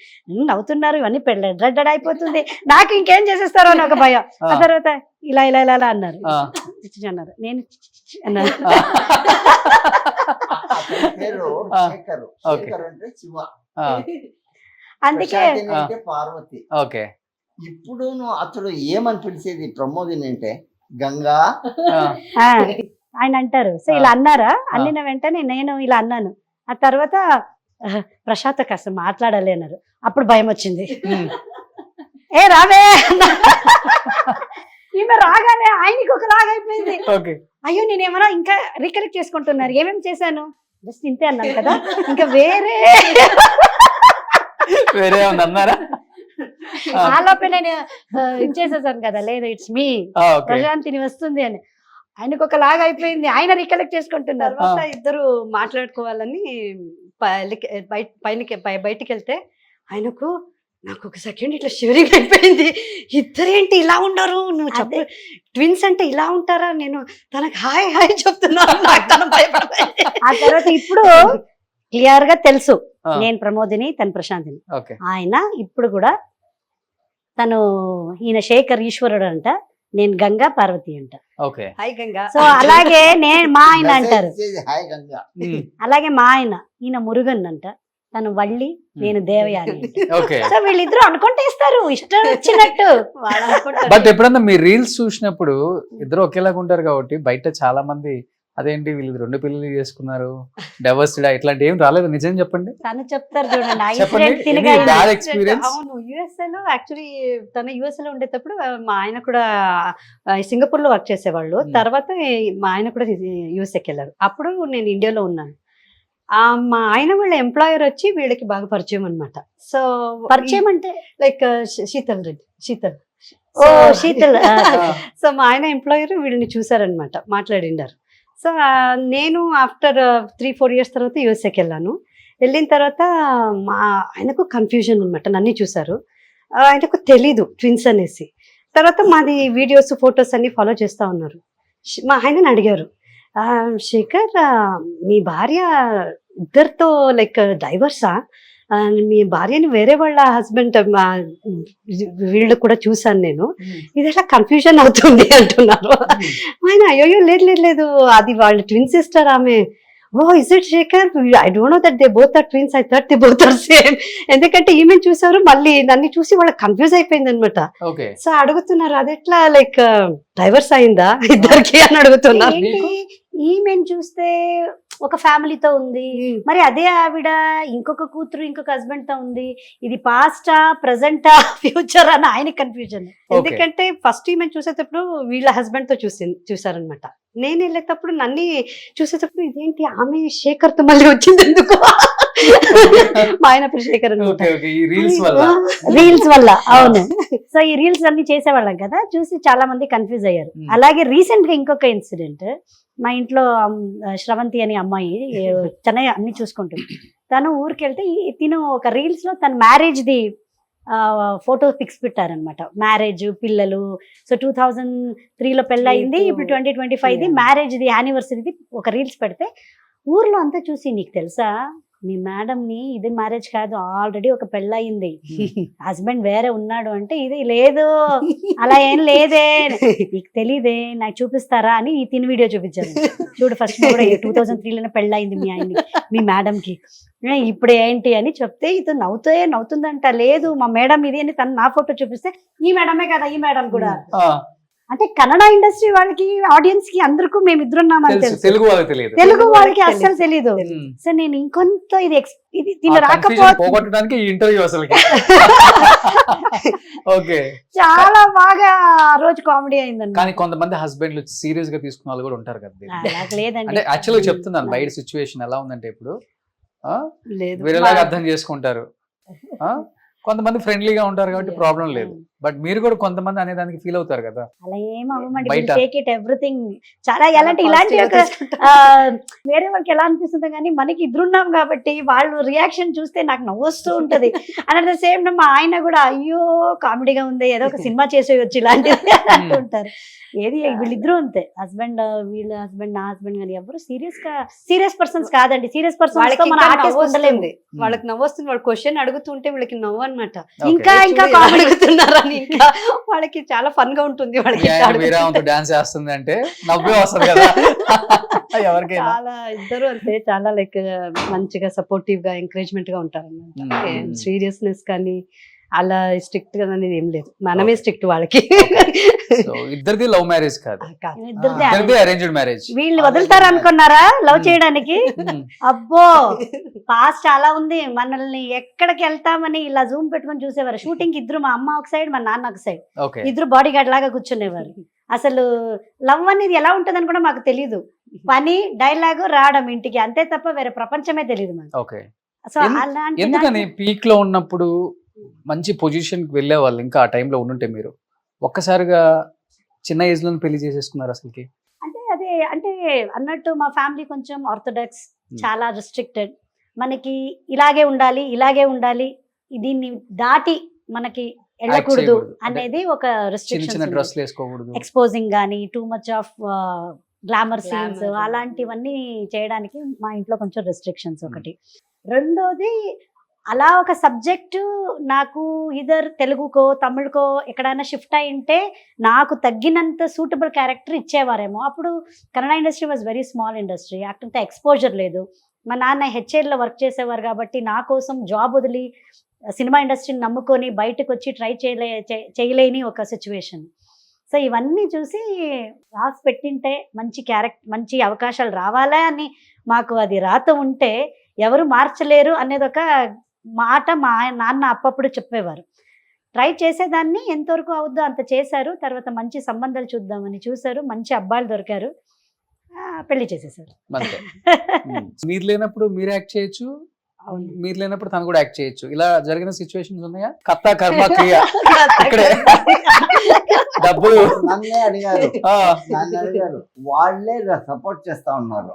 నవ్వుతున్నారు. ఇవన్నీ రెడ్ అయిపోతుంది, నాకు ఇంకేం చేసేస్తారో అని ఒక భయం. ఆ తర్వాత ఇలా ఇలా ఇలా అన్నారు, అన్నారు, నేను అన్నారు. అందుకే పార్వతి. ఇప్పుడు అతడు ఏమని పిలిచేది ప్రమోదిని అంటే గంగా ఆయన అంటారు. సో ఇలా అన్నారా, అన్నిన వెంటనే నేను ఇలా అన్నాను. ఆ తర్వాత ప్రశాంత్ కాస్త మాట్లాడాలి అన్నారు. అప్పుడు భయం వచ్చింది, ఏ రావే. ఈమె రాగానే ఆయనకి ఒక లాగా అయిపోయింది. అయ్యో నేనేమన్నా ఇంకా రికలెక్ట్ చేసుకుంటున్నారు, ఏమేమి చేశాను, జస్ట్ ఇంతే అన్నాను కదా, ఇంకా వేరే వేరే అన్నారా? ఆ లోపే నేను ఇచ్చేసేసాను కదా, లేదు ఇట్స్ మీ ఓకే ప్రశాంతిని వస్తుంది అని. ఆయనకు ఒక లాగా అయిపోయింది, ఆయన రికలెక్ట్ చేసుకుంటున్నారు. తర్వాత ఇద్దరు మాట్లాడుకోవాలని బయటికి వెళ్తే ఆయనకు నాకు ఒక సెకండ్ ఇట్లా షివరింగ్ అయిపోయింది. ఇద్దరేంటి ఇలా ఉండరు, నువ్వు చెప్పు ట్విన్స్ అంటే ఇలా ఉంటారా, నేను తనకు హాయ్ హాయ్ చెప్తున్నాను, నాకు తను భయపడలేదు. ఆ తర్వాత ఇప్పుడు క్లియర్ గా తెలుసు నేను ప్రమోదిని, తను ప్రశాంతిని. ఓకే ఆయన ఇప్పుడు కూడా తను ఈయన శేఖర్ ఈశ్వరుడు అంట, నేను గంగా పార్వతి అంట. Okay hi Ganga. సో అలాగే నేను మా ఆయన అంటారు, హాయ్ గంగా. అలాగే మా ఆయన ఈయన మురుగన్ అంట, తను వల్లి, నేను దేవయాని అంట. ఓకే సో వీళ్ళిద్దరు అనుకుంటేస్తారు ఇష్టం వచ్చినట్టు. వాళ్ళు అనుకుంటారు. బట్ ఎప్పుడన్నా మీ రీల్స్ చూసినప్పుడు ఇద్దరు ఒకేలాగా ఉంటారు కాబట్టి బయట చాలా మంది అదేంటి వీళ్ళు 2 పిల్లలు చేసుకున్నారు, డైవర్స్డ్ ఇట్లాంటి ఏం రాలేదు, నిజం చెప్పండి. తను చెప్తారు చూడండి, ఆ చెప్పండి. ఇన్సిడెంట్ తినగా Any bad experience? అవును, యుఎస్ఏ లో యాక్చువల్లీ తన యుఎస్ఏ లో ఉండేటప్పుడు మా ఆయన కూడా సింగపూర్ లో వర్క్ చేసేవాళ్ళు. తర్వాత మా ఆయన కూడా యుఎస్ఏకి వెళ్ళారు. అప్పుడు నేను ఇండియాలో ఉన్నాను. మా ఆయన వాళ్ళ ఎంప్లాయర్ వచ్చి వీళ్ళకి బాగా పరిచయం అన్నమాట. సో పరిచయం అంటే లైక్ శీతల్ రెడ్డి, శీతల్. ఓ శీతల్. సో మా ఆయన ఎంప్లాయర్ వీళ్ళని చూసారనమాట, మాట్లాడిండారు. సో నేను ఆఫ్టర్ 3-4 years తర్వాత యూఎస్ఏకి వెళ్ళాను. వెళ్ళిన తర్వాత మా ఆయనకు కన్ఫ్యూజన్ అనమాట, నన్ను చూసారు, ఆయనకు తెలీదు ట్విన్స్ అనేసి. తర్వాత మాది వీడియోస్ ఫొటోస్ అన్ని ఫాలో చేస్తూ ఉన్నారు. మా ఆయనని అడిగారు, శేఖర్ మీ భార్య ఇద్దరితో లైక్ డైవర్సా, మీ భార్యని వేరే వాళ్ళ హస్బెండ్ వీళ్ళు కూడా చూసాను నేను, ఇది ఎలా కన్ఫ్యూజన్ అవుతుంది అంటున్నారు. ఆయన అయ్యో లేదు లేదు లేదు, అది వాళ్ళ ట్విన్ సిస్టర్ ఆమె. Oh is it Shekhar, I don't know that they both are twins, I thought they both are same. ఎందుకంటే ఈమె చూసారు, మళ్ళీ నన్ను చూసి వాళ్ళకి కన్ఫ్యూజ్ అయిపోయింది అనమాట. ఓకే సో అడుగుతున్నారు అది ఎట్లా లైక్ డైవర్స్ అయిందా ఇద్దరికి అని అడుగుతున్నారు. ఏంటి ఈమెను చూస్తే ఒక ఫ్యామిలీతో ఉంది, మరి అదే ఆవిడ ఇంకొక కూతురు ఇంకొక హస్బెండ్ తో ఉంది, ఇది పాస్టా ప్రెసెంటా ఫ్యూచర్ అని ఆయన కన్ఫ్యూజన్. ఎందుకంటే ఫస్ట్ ఈమె చూసేటప్పుడు వీళ్ళ హస్బెండ్ తో చూసారనమాట. నేను వెళ్ళేటప్పుడు నన్ను చూసేటప్పుడు ఇదేంటి ఆమె శేఖర్ తో మళ్ళీ వచ్చింది ఎందుకు, మా ఆయన పేరు శేఖర్ అనమాట. ఓకే ఓకే ఈ రీల్స్ వల్ల రీల్స్ వల్ల. అవును. సో ఈ రీల్స్ అన్ని చేసేవాళ్ళం కదా, చూసి చాలా మంది కన్ఫ్యూజ్ అయ్యారు. అలాగే రీసెంట్ గా ఇంకొక ఇన్సిడెంట్, మా ఇంట్లో శ్రవంతి అనే అమ్మాయి చెన్నై అన్ని చూసుకుంటుంది. తను ఊరికి వెళ్తే తిను ఒక రీల్స్ లో తన మ్యారేజ్ ది ఫోటో పిక్స్ పెట్టారనమాట, మ్యారేజ్ పిల్లలు. సో 2003లో పెళ్ళయింది, ఇప్పుడు 2025 మ్యారేజ్ ది యానివర్సరీది ఒక రీల్స్ పెడితే ఊర్లో అంతా చూసి, నీకు తెలుసా మీ మేడం ని ఇది మ్యారేజ్ కాదు, ఆల్రెడీ ఒక పెళ్ళయింది, హస్బెండ్ వేరే ఉన్నాడు అంటే, ఇది లేదు అలా ఏం లేదే, నీకు తెలీదే, నాకు చూపిస్తారా అని ఈ తిని వీడియో చూపించారు. చూడు ఫస్ట్ కూడా 2003లోనే పెళ్ళయింది మీ ఆయన్ని, మీ మేడం కి, ఇప్పుడు ఏంటి అని చెప్తే ఇది నవ్వుతుందంట. లేదు మా మేడం ఇది అని తను నా ఫోటో చూపిస్తే, ఈ మేడమే కదా ఈ మేడం కూడా. అంటే కన్నడ ఇండస్ట్రీ వాళ్ళకి ఆడియన్స్ కి అందరికీ మేమిద్దరున్నామని తెలుసు, తెలుగు వాళ్ళకి తెలియదు, తెలుగు వాళ్ళకి అస్సలు తెలీదు. సో నేను ఇంకొంత ఇది తిన రాకపోతే పోగొట్టడానికి ఈ ఇంటర్వ్యూ అసలు. ఓకే చాలా బాగా ఆ రోజు కామెడీ అయిందండి. కానీ కొంతమంది హస్బెండ్లు సీరియస్ గా తీసుకున్న వాళ్ళు కూడా ఉంటారు కదా. అలాగ లేదండి, అంటే యాక్చువల్గా చెప్తున్నాను, బయట సిచ్యువేషన్ ఎలా ఉందంటే ఇప్పుడు లేదు వేరేలాగా అర్థం చేసుకుంటారు, కొంతమంది ఫ్రెండ్లీగా ఉంటారు కాబట్టి ప్రాబ్లం లేదు. బట్ మీరు కూడా కొంతమంది అనే దానికి ఫీల్ అవుతారు కదా. అలా ఏం అవ్వమండి, బయట టేక్ ఇట్ ఎవ్రీథింగ్ చాలా ఇలాంటి ఒక వేరే వాళ్ళకి ఎలా అనిపిస్తుంది కానీ మనకి ఇద్దరున్నాం కాబట్టి వాళ్ళు రియాక్షన్ చూస్తే నాకు నవ్వొస్తూ ఉంటది. And at the same time మా ఆయన కూడా అయ్యో కామెడీగా ఉంది, ఏదో ఒక సినిమా చేసేయచ్చు ఇలాంటిది అంటుంటారు. ఏది వీళ్ళిద్దరూ అంతే, వీళ్ళ హస్బెండ్ నా హస్బెండ్ కానీ ఎవరు సీరియస్ పర్సన్స్ కాదండి. సీరియస్ పర్సన్స్ తో మన ఆర్టిస్ట్ ఉండలేము. వాళ్ళకి నవ్వొస్తుంది, వాళ్ళు క్వశ్చన్ అడుగుతుంటే వీళ్ళకి నవ్వు అనమాట. ఇంకా అడుగుతున్నారని ఇంకా వాళ్ళకి చాలా ఫన్ గా ఉంటుంది. వాళ్ళకి డాన్స్ చేస్తుంది అంటే నవ్వే వస్తుంది కదా ఎవరికైనా. చాలా ఇద్దరు అంతే, చాలా లైక్ మంచిగా సపోర్టివ్ గా ఎంకరేజ్మెంట్ గా ఉంటారు అన్నమాట. సీరియస్నెస్ కానీ అలా స్ట్రిక్ట్ గా అనేది ఏం లేదు, మనమే స్ట్రిక్ట్ వాళ్ళకి. ఇద్దరిది లవ్ మ్యారేజ్ కాదు, ఇద్దరిది అరేంజ్డ్ మ్యారేజ్. వీళ్ళు వదులుతారు అనుకున్నారా లవ్ చేయడానికి? అబ్బో పాస్ట్ అలా ఉంది. మనల్ని ఎక్కడికి వెళ్తామని ఇలా జూమ్ పెట్టుకొని చూసేవారు. షూటింగ్ ఇద్దరు, మా అమ్మ ఒక సైడ్ మా నాన్న ఒక సైడ్, ఇద్దరు బాడీ గార్డ్ లాగా కూర్చునేవారు. అసలు లవ్ అనేది ఎలా ఉంటదని కూడా మాకు తెలీదు. పని డైలాగు రావడం ఇంటికి అంతే తప్ప వేరే ప్రపంచమే తెలియదు మాకు. సో అలాంటి ఎందుకని పీక్ లో ఉన్నప్పుడు మంచి పొజిషన్కి వెళ్ళేవాళ్ళు ఇంకా ఆ టైంలో ఉండుంటే మీరు ఒక్కసారిగా చిన్న ఏజ్ లో పెళ్లి చేసేసుకున్నారు అసలుకి? అంటే అన్నట్టు మా ఫ్యామిలీ కొంచెం ఆర్థోడాక్స్, చాలా రిస్ట్రిక్టెడ్. మనకి ఇలాగే ఉండాలి, దీన్ని దాటి మనకి వెళ్ళకూడదు చేయకూడదు. అనేది ఒక చిన్న రెస్ట్రిక్షన్. డ్రెస్లు వేసుకోకూడదు. ఎక్స్పోజింగ్ కానీ too much of glamour scenes Glamour. అలాంటివన్నీ చేయడానికి మా ఇంట్లో కొంచెం రెస్ట్రిక్షన్స్ ఒకటి. రెండోది అలా ఒక సబ్జెక్టు నాకు ఇదర్ తెలుగుకో తమిళ్కో ఎక్కడైనా షిఫ్ట్ అయి ఉంటే నాకు తగ్గినంత సూటబుల్ క్యారెక్టర్ ఇచ్చేవారేమో. అప్పుడు Kannada industry was very small industry, అంత ఎక్స్పోజర్ లేదు. మా నాన్న హెచ్ఏఎల్లో వర్క్ చేసేవారు కాబట్టి నా కోసం జాబ్ వదిలి సినిమా ఇండస్ట్రీని నమ్ముకొని బయటకు వచ్చి ట్రై చేయలేని ఒక సిచ్యువేషన్. సో ఇవన్నీ చూసి రాసి పెట్టింటే మంచి అవకాశాలు రావాలా అని మాకు అది రాత ఉంటే ఎవరు మార్చలేరు అనేది ఒక మాట మా నాన్న అప్పప్పుడు చెప్పేవారు. ట్రై చేసేదాన్ని, ఎంతవరకు అవుద్దో అంత చేశారు. తర్వాత మంచి సంబంధాలు చూద్దామని చూశారు, మంచి అబ్బాయిలు దొరికారు, పెళ్లి చేసేసారు. అంతే. మీరు లేనప్పుడు మీరు యాక్ట్ చేయొచ్చు, మీరు లేనప్పుడు తను కూడా యాక్ట్ చేయొచ్చు. ఇలా జరిగిన సిచ్యువేషన్స్ ఉన్నాయా? కర్త కర్మ క్రియ ఇక్కడే డబ్బులు నన్నే అడిగారు, వాళ్ళే సపోర్ట్ చేస్తా ఉన్నారు.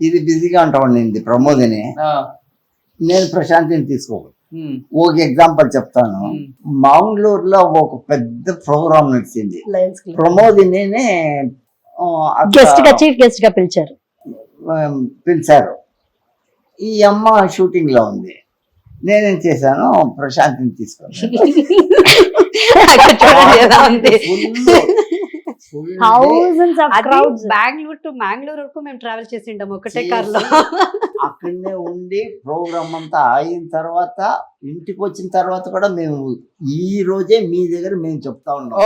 ఇది బిజీగా ఉంటా ఉండింది ప్రమోదిని, నేను ప్రశాంతిని తీసుకోకూడదు. ఒక ఎగ్జాంపుల్ చెప్తాను. మంగళూరులో ఒక పెద్ద ప్రోగ్రామ్ నడిచింది. ప్రమోదిని చీఫ్ గెస్ట్ గా పిలిచారు. ఈ అమ్మ షూటింగ్ లో ఉంది. నేనేం చేశాను, ప్రశాంతిని తీసుకున్నాను. బెంగళూరు టు మ్యాంగ్లూర్ వరకు మేము ట్రావెల్ చేసిండాం ఒకటే కార్ లో. అక్కడనే ఉండి ప్రోగ్రామ్ అంతా అయిన తర్వాత ఇంటికి వచ్చిన తర్వాత కూడా మేము ఈ రోజే మీ దగ్గర మేము చెప్తా ఉన్నాం.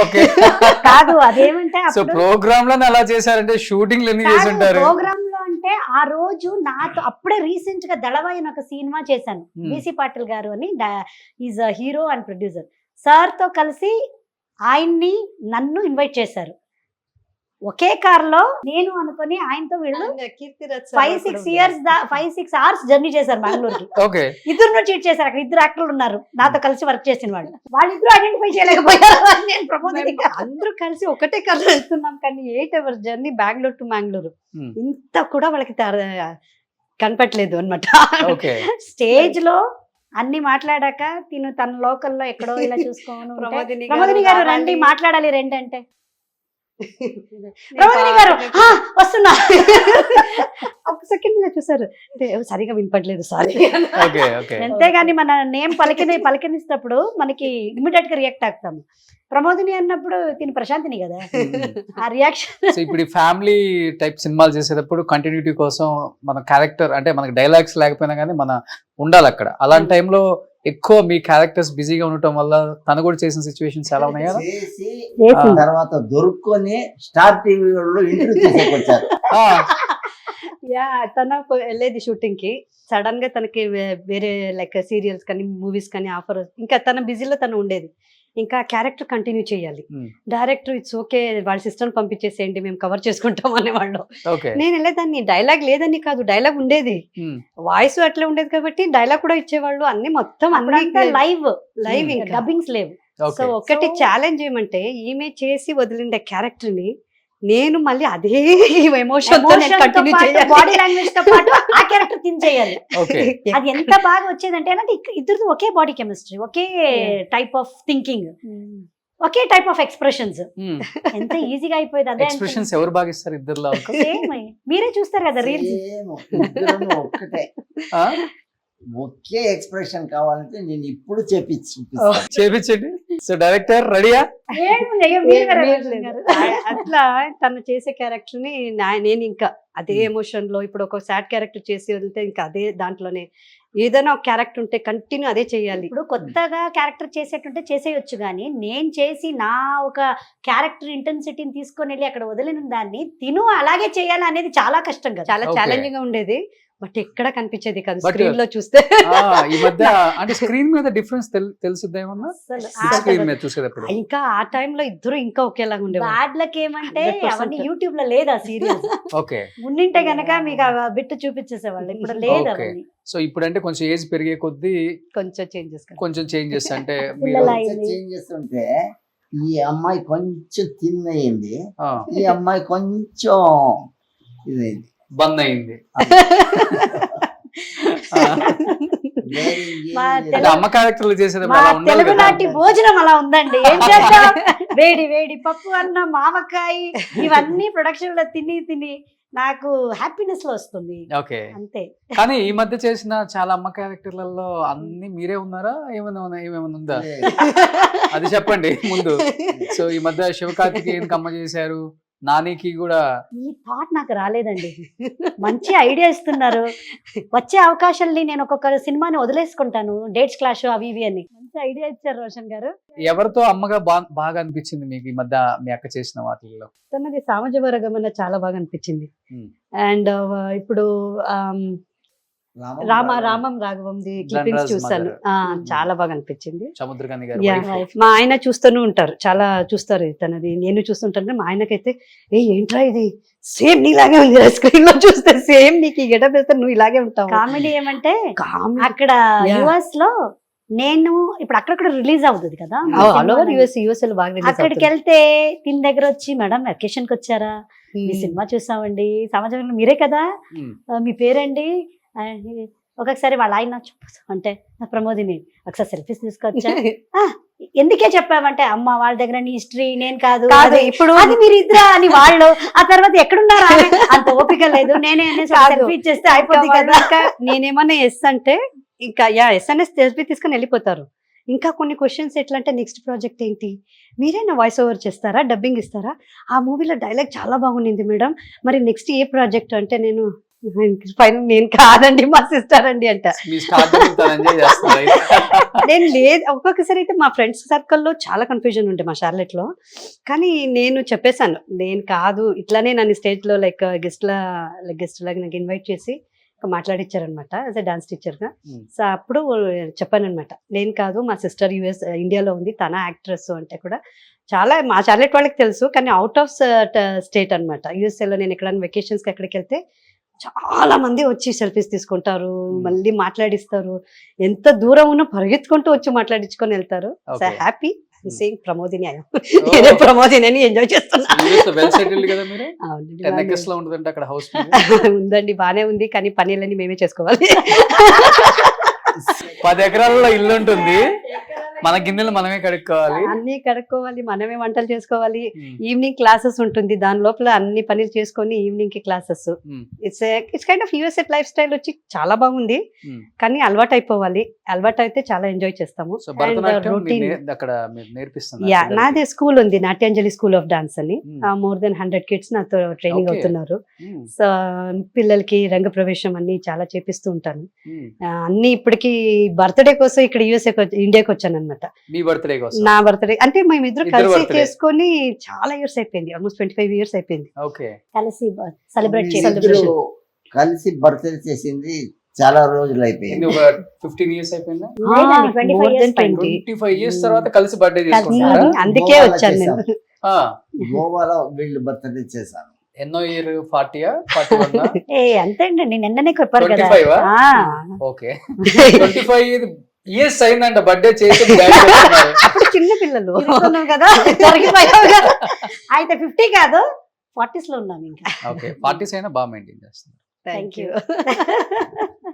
కాదు అదేమంటే ప్రోగ్రామ్ లో అలా చేశారంటే షూటింగ్ ఎన్ని చేసి ఉంటారు? ప్రోగ్రామ్ లో అంటే ఆ రోజు నాతో అప్పుడే రీసెంట్ గా దళవాయి ఒక సినిమా చేశాను. బీసీ పాటిల్ గారు అని, is hero and producer. Sir తో కలిసి ఆయన్ని నన్ను ఇన్వైట్ చేశారు. ఒకే కార్ లో నేను అనుకుని ఆయనతో వీళ్ళు 5-6 hours జర్నీ చేశారు బెంగళూరుకి. ఇద్దరు చీట్ చేశారు. అక్కడ ఇద్దరు యాక్టర్లు ఉన్నారు నాతో కలిసి వర్క్ చేసిన వాళ్ళిద్దరు ఐడెంటిఫై చేయలేకపోయారు. అందరూ కలిసి ఒకటే కార్ లో వెళ్తున్నాం, కానీ 8 hours journey Bengaluru to Mangalore. ఇంత కూడా వాళ్ళకి కనపట్లేదు అనమాట. స్టేజ్ లో అన్ని మాట్లాడాక తన లోకల్లో ఎక్కడో ఇలా చూసుకోను, ప్రమోదిని గారు రండి మాట్లాడాలి రండి అంటే, ప్రమోదిని గారు వస్తున్నా, ఒక సెకండ్ చూసారు, సరిగా వినపడలేదు సారీ. అంతేగాని మన నేమ్ పలికినిస్తప్పుడు మనకి ఇమ్మీడియట్ గా రియాక్ట్ అవుతాము. ప్రమోదిని అన్నప్పుడు తిని ప్రశాంతిని కదా ఆ రియాక్షన్. ఇప్పుడు ఫ్యామిలీ టైప్ సినిమాలు చేసేటప్పుడు కంటిన్యూటీ కోసం మన క్యారెక్టర్ అంటే మనకి డైలాగ్స్ లేకపోయినా కానీ మన ఉండాలి అక్కడ. అలాంటి టైంలో ఎక్కువ మీ క్యారెక్టర్స్ బిజీగా ఉండటం వల్ల తను కూడా చేసిన సిచ్యువేషన్స్ చాలా ఉన్నాయా? తర్వాత దొరుకుని స్టార్ టీవీ వాళ్ళు ఇంటర్వ్యూ చేసేకొచ్చారు. తన వెళ్ళేది షూటింగ్ కి, సడన్ గా తనకి వేరే లైక్ సీరియల్స్ కానీ మూవీస్ కానీ ఆఫర్, ఇంకా తన బిజీలో తను ఉండేది. ఇంకా క్యారెక్టర్ కంటిన్యూ చేయాలి. డైరెక్టర్ ఇట్స్ ఓకే వాళ్ళ సిస్టమ్ పంపించేసేయండి మేము కవర్ చేసుకుంటాం అనేవాళ్ళు. నేను వెళ్ళేదాన్ని, డైలాగ్ లేదని కాదు, డైలాగ్ ఉండేది, వాయిస్ అట్లా ఉండేది కాబట్టి డైలాగ్ కూడా ఇచ్చేవాళ్ళు. అన్ని మొత్తం లైవ్ ఇంకా డబ్బింగ్స్ లేవు. సో ఒకటి ఛాలెంజ్ ఏమంటే ఈమె చేసి వదిలిండే క్యారెక్టర్ ని నేను మళ్ళీ అదే ఎమోషన్ బాడీ లాంగ్వేజ్ తో పాటు ఆ క్యారెక్టర్ థింక్ చేయాలి. అది ఎంత బాగా వచ్చేదంటే అంటే ఇద్దరు ఒకే బాడీ కెమిస్ట్రీ, ఒకే టైప్ ఆఫ్ థింకింగ్, ఒకే టైప్ ఆఫ్ ఎక్స్ప్రెషన్స్. ఎంత ఈజీగా అయిపోయింది. అదే ఎక్స్ప్రెషన్స్ ఎవరు బాగా ఇస్తారు ఇద్దరులో? మీరే చూస్తారు కదా రీల్స్. ఒకే ఎక్స్ప్రెషన్ కావాలంటే నేను ఇప్పుడు చేపించండి. సో డైరెక్టర్ రెడీయా? అట్లా తను చేసే క్యారెక్టర్ ని నేను ఇంకా అదే ఎమోషన్ లో, ఇప్పుడు ఒక సాడ్ క్యారెక్టర్ చేసి వదిలితే ఇంకా అదే దాంట్లోనే ఏదైనా ఒక క్యారెక్టర్ ఉంటే కంటిన్యూ అదే చేయాలి. ఇప్పుడు కొత్తగా క్యారెక్టర్ చేసేటుంటే చేసేయొచ్చు, కానీ నేను చేసి నా ఒక క్యారెక్టర్ ఇంటెన్సిటీని తీసుకొని వెళ్ళి అక్కడ వదిలిన దాన్ని తిను అలాగే చేయాలి అనేది చాలా కష్టం కదా, చాలా ఛాలెంజింగ్ గా ఉండేది. బట్ ఎక్కడ కనిపించేది కాదు But- స్క్రీన్ లో చూస్తే. ఈ మధ్య అంటే స్క్రీన్ మీద డిఫరెన్స్ తెలుసుద్దా ఏమన్నా? అసలు స్క్రీన్ మీద చూసేటప్పుడు ఇంకా ఆ టైంలో ఇద్దరు ఇంకా ఒకేలాగా ఉండేవారు. బ్యాడ్ లక్ ఏమంటే 100%. అవన్నీ యూట్యూబ్ లో లేదు ఆ సీరియల్. ఓకే. ఉండింటే గనక మీకు ఆ బిట్ చూపించేసేవాళ్ళు, ఇప్పుడు లేదు Okay. అవన్నీ. సో ఇప్పుడు అంటే కొంచెం ఏజ్ పెరిగే కొద్దీ కొంచెం చేంజెస్ కొంచెం చేంజెస్ అంటే మీరు పిల్లల అయింది. చేంజ్ చేస్తుంటే ఈ అమ్మాయి కొంచెం తిన్నయింది, ఆ, ఈ అమ్మాయి కొంచెం ఇదైంది. బంద్ అయింది. మా అంటే తెలుగు- అమ్మ క్యారెక్టర్లు చేసేటప్పుడు మా అలా ఉండాలి తెలుగు కదా. నాటి భోజనం అలా ఉందండి. ఏం చేద్దాం, వేడి వేడి పప్పు అన్నం, మామకాయ, ఇవన్నీ ప్రొడక్షన్ లో తిని తిని నాకు హ్యాపీనెస్ లో వస్తుంది ఓకే. అంతే. కానీ ఈ మధ్య చేసిన చాలా అమ్మ క్యారెక్టర్లలో అన్ని మీరే ఉన్నారా? ఏమైనా ఉందా? అది చెప్పండి ముందు. సో ఈ మధ్య శివకార్తికేయన్కి అమ్మ చేశారు, నానికి కూడా. ఈ థాట్ నాకు రాలేదండి. మంచి ఐడియా ఇస్తున్నారు. వచ్చే అవకాశాలని నేను ఒక్కొక్క సినిమాని వదిలేసుకుంటాను, డేట్స్ క్లాష్ అవి ఇవి అని. మంచి ఐడియా ఇచ్చారు రోషన్ గారు. ఎవరితో అమ్మగా బాగా అనిపించింది మీకు ఈ మధ్య మీ అక్క చేసిన వాటిల్లో? తనది సామజవరగమన చాలా బాగా అనిపించింది. Hmm. అండ్ ఇప్పుడు రామం రాఘవంది క్లిప్పింగ్స్ ధనరాజ్ చూసాను. mother. చాలా బాగా అనిపించింది. సముద్రకాంతి గారి Yeah. wife. మా ఆయన చూస్తూనే ఉంటారు, చాలా చూస్తారు తనది. నేను చూస్తుంటాను. మా ఆయనకైతే ఏంట్రా ఇది సేమ్ నీలాగే ఉంది, స్క్రీన్ లో చూస్తే సేమ్ నీకు ఈ గెటప్ వేస్తే నువ్వు ఇలాగే ఉంటావు. కామెడీ ఏమంటే Comedy. అక్కడ Yeah. యుఎస్ లో నేను ఇప్పుడు అక్కడక్కడ రిలీజ్ అవుతుంది కదా, మా ఆల్ సినిమా ఓవర్ అనేది. యుఎస్ లో బాగా release అక్కడికి అవుతుంది. వెళ్తే తిని దగ్గర వచ్చి, మేడం వెకేషన్ కి వచ్చారా, మీ సినిమా చూసామండి, సమాజంలో మీరే కదా, Hmm. మీ పేరండి. ఒక్కొక్కసారి వాళ్ళ ఆయన చెప్పు అంటే, నా ప్రమోదిని ఒకసారి సెల్ఫీస్ తీసుకొచ్చా. ఎందుకే చెప్పామంటే, అమ్మ వాళ్ళ దగ్గర నీ హిస్టరీ నేను కాదు కాదు అది- ఇప్పుడు అది మీరు ఇద్దరా అని వాళ్ళు. ఆ తర్వాత ఎక్కడున్నారా అని, అంత ఓపిక లేదు, నేనే కాదు. సెల్ఫీ ఇచ్చేస్తే అయిపోద్ది కదా. ఇంకా నేనేమన్నా ఎస్ అంటే ఇంకా ఎస్ఎన్ఎస్ తెలిపి తీసుకొని వెళ్ళిపోతారు. ఇంకా కొన్ని క్వశ్చన్స్ ఎట్లా అంటే, నెక్స్ట్ ప్రాజెక్ట్ ఏంటి, మీరేనా వాయిస్ ఓవర్ చేస్తారా, డబ్బింగ్ ఇస్తారా, ఆ మూవీలో డైలాగ్ చాలా బాగుండింది మేడం, మరి నెక్స్ట్ ఏ ప్రాజెక్ట్ అంటే, నేను ఫైనల్ నేను కాదండి మా సిస్టర్ అండి అంట. మీ స్టార్టింగ్ తను ఎంజాయ్ చేస్తున్నారు అయితే. నేను లేదు, ఒక్కొక్కసారి అయితే మా ఫ్రెండ్స్ సర్కిల్లో చాలా కన్ఫ్యూజన్ ఉండే మా షార్లెట్ లో. కానీ నేను చెప్పేశాను, నేను కాదు, ఇట్లానే నన్ను స్టేజ్ లో లైక్ గెస్ట్ లాగా నాకు ఇన్వైట్ చేసి మాట్లాడిచ్చారనమాట యాజ్ ఎ డాన్స్ టీచర్ గా. Hmm. సో అప్పుడు చెప్పాను అనమాట, నేను కాదు, మా సిస్టర్ ఇండియాలో ఉంది, తన యాక్ట్రెస్ అంటే కూడా చాలా మా చార్లెట్ వాళ్ళకి తెలుసు. కానీ అవుట్ ఆఫ్ స్టేట్ అనమాట, యూఎస్ఏలో నేను ఎక్కడైనా వెకేషన్స్కి ఎక్కడికి వెళ్తే చాలా మంది వచ్చి సెల్ఫీస్ తీసుకుంటారు, మళ్ళీ మాట్లాడిస్తారు, ఎంత దూరం ఉన్నా పరిగెత్తుకుంటూ వచ్చి మాట్లాడించుకొని వెళ్తారు. So Okay. Happy saying Pramodini అయ్యా, Oh. నేనే ప్రమోదిని అని ఎంజాయ్ చేస్తున్నా. వెల్ సెటిల్డ్ కదా మీరు? అవునండి, 10 acres లో ఉంటుందంటే అక్కడ హౌస్. ఉందండి, బానే ఉంది. కానీ పనులన్నీ మేమే చేసుకోవాలి. 10 ఎకరాలలో ఇల్లు ఉంటుంది, మన గిన్నెలు మనమే కడుక్కోవాలి. అన్ని కడుక్కోవాలి, మనమే వంటలు చేసుకోవాలి. Hmm. ఈవినింగ్ క్లాసెస్ ఉంటుంది, దాని లోపల అన్ని పనులు చేసుకొని ఈవినింగ్ కి classes. Hmm. It's kind of USA life style వచ్చి చాలా బాగుంది. Hmm. కానీ అలవాటు అయిపోవాలి, అలవాటు అయితే చాలా ఎంజాయ్ చేస్తాము. So Bharatanatyam routine. అక్కడ మీరు నేర్పిస్తున్నారు? యా, నాది స్కూల్ ఉంది, నాట్యాంజలి స్కూల్ ఆఫ్ డాన్స్ అని. మోర్ దెన్ 100 కిడ్స్ నాతో ట్రైనింగ్ Okay. అవుతున్నారు. సో పిల్లలకి రంగ ప్రవేశం అన్ని చాలా చేపిస్తూ ఉంటాను. అన్ని ఇప్పటికి బర్త్డే కోసం ఇక్కడ ఇండియాకి వచ్చాను అనమాట. మీ బర్త్డే కోసం? నా బర్త్డే అంటే మేమిద్దరు ఇద్దరు కలిసి birthday. చేసుకొని చాలా ఇయర్స్ అయిపోయింది, ఆల్మోస్ట్ 25 years అయిపోయింది. ఓకే. కలిసి సెలబ్రేట్ ఇద్దరు చేసి కలిసి బర్త్డే చేసింది చాలా రోజులు అయిపోయింది. ఒక 15 years అయిపోయిందా? లేదండి, 25 More years than పైన. 20. 25 years తర్వాత కలిసి బర్త్డే కలిసి. చేసుకుంటారా? అందుకే గోవాలో వచ్చాను నేను. చేశాం. ఆ, గోవాలో వీళ్ళు బర్త్డే చేశాను. ఎన్నో ఇయర్? 40 41? అంతే అండి, నేను నిన్ననే చెప్పారు కదా. 25 ఆ? ఆ. ఓకే. 25 years అయిందంట బర్త్డే చేసి dad చెప్తున్నారు. అప్పుడు చిన్న పిల్లలు. తిరుగుతున్నాం కదా, దొరికిపోయావు కదా. అయితే 50 కాదు, 40s లో ఉన్నాం ఇంకా. ఓకే, 40s అయినా బాగా మెయింటైన్ చేస్తున్నారు. Thank you.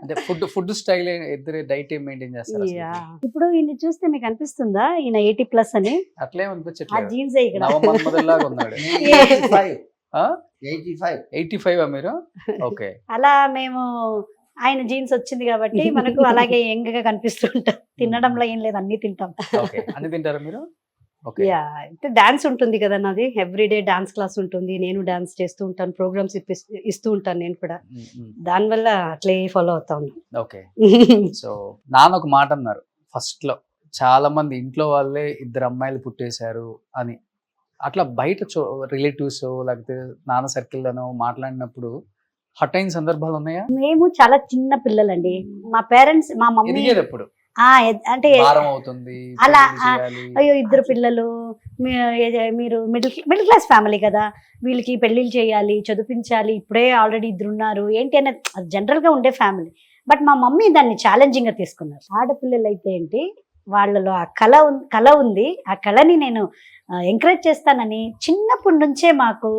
అంటే ఫుడ్ స్టైల్ ఇద్దరు డైట్ ఏం మెయింటైన్ చేస్తారు అసలు? ఇప్పుడు ఈయన చూస్తే మీకు అనిపిస్తుందా ఈయన 80+ అని? అట్లేం ఆ అనిపించట్లేదు, జీన్స్ ఇక్కడ. నవమన్మధుల్లాగా ఉన్నాడు. 85. ఆ? 85. 85 మీరు? ఓకే. అలా మేము ఆయన జీన్స్ వచ్చింది కాబట్టి మనకు అలాగే యంగ్ గా కనిపిస్తుంటాం. తినడంలో ఏం లేదు, అన్ని తింటాం. ఓకే, అన్ని తింటారా మీరు? ఓకే. యా, అంటే డాన్స్ ఉంటుంది కదా నాది, ఎవ్రీడే డాన్స్ క్లాస్ ఉంటుంది, నేను డాన్స్ చేస్తూ ఉంటాను, ప్రోగ్రామ్స్ ఇస్తూ ఉంటాను నేను కూడా. దానివల్ల అట్లే ఫాలో అవుతా ఉన్నాను. ఓకే. సో నాన్న ఒక మాట అన్నారు ఫస్ట్ లో, చాలా మంది ఇంట్లో వాళ్ళే 2 అమ్మాయిలు పుట్టేశారు అని. అట్లా బయట రిలేటివ్స్ లేకపోతే నాన్న సర్కిల్లోనో మాట్లాడినప్పుడు హట్ అయిన సందర్భాలు ఉన్నాయా? మేము చాలా చిన్న పిల్లలండి. మా పేరెంట్స్, మా మమ్మీ ఎదిగేటప్పుడు అంటే భారం అవుతుంది, అలా, పెళ్లి చేయాలి. అయ్యో 2 పిల్లలు, మీరు మిడిల్ క్లాస్ ఫ్యామిలీ కదా, వీళ్ళకి పెళ్లిళ్ళు చేయాలి, చదివించాలి, ఇప్పుడే ఆల్రెడీ 2 ఉన్నారు ఏంటి అనేది జనరల్ గా ఉండే ఫ్యామిలీ. బట్ మా మమ్మీ దాన్ని ఛాలెంజింగ్ గా తీసుకున్నారు. ఆడపిల్లలు అయితే ఏంటి, వాళ్ళలో ఆ కళ ఉంది, ఆ కళని నేను ఎంకరేజ్ చేస్తానని చిన్నప్పటి నుంచే మాకు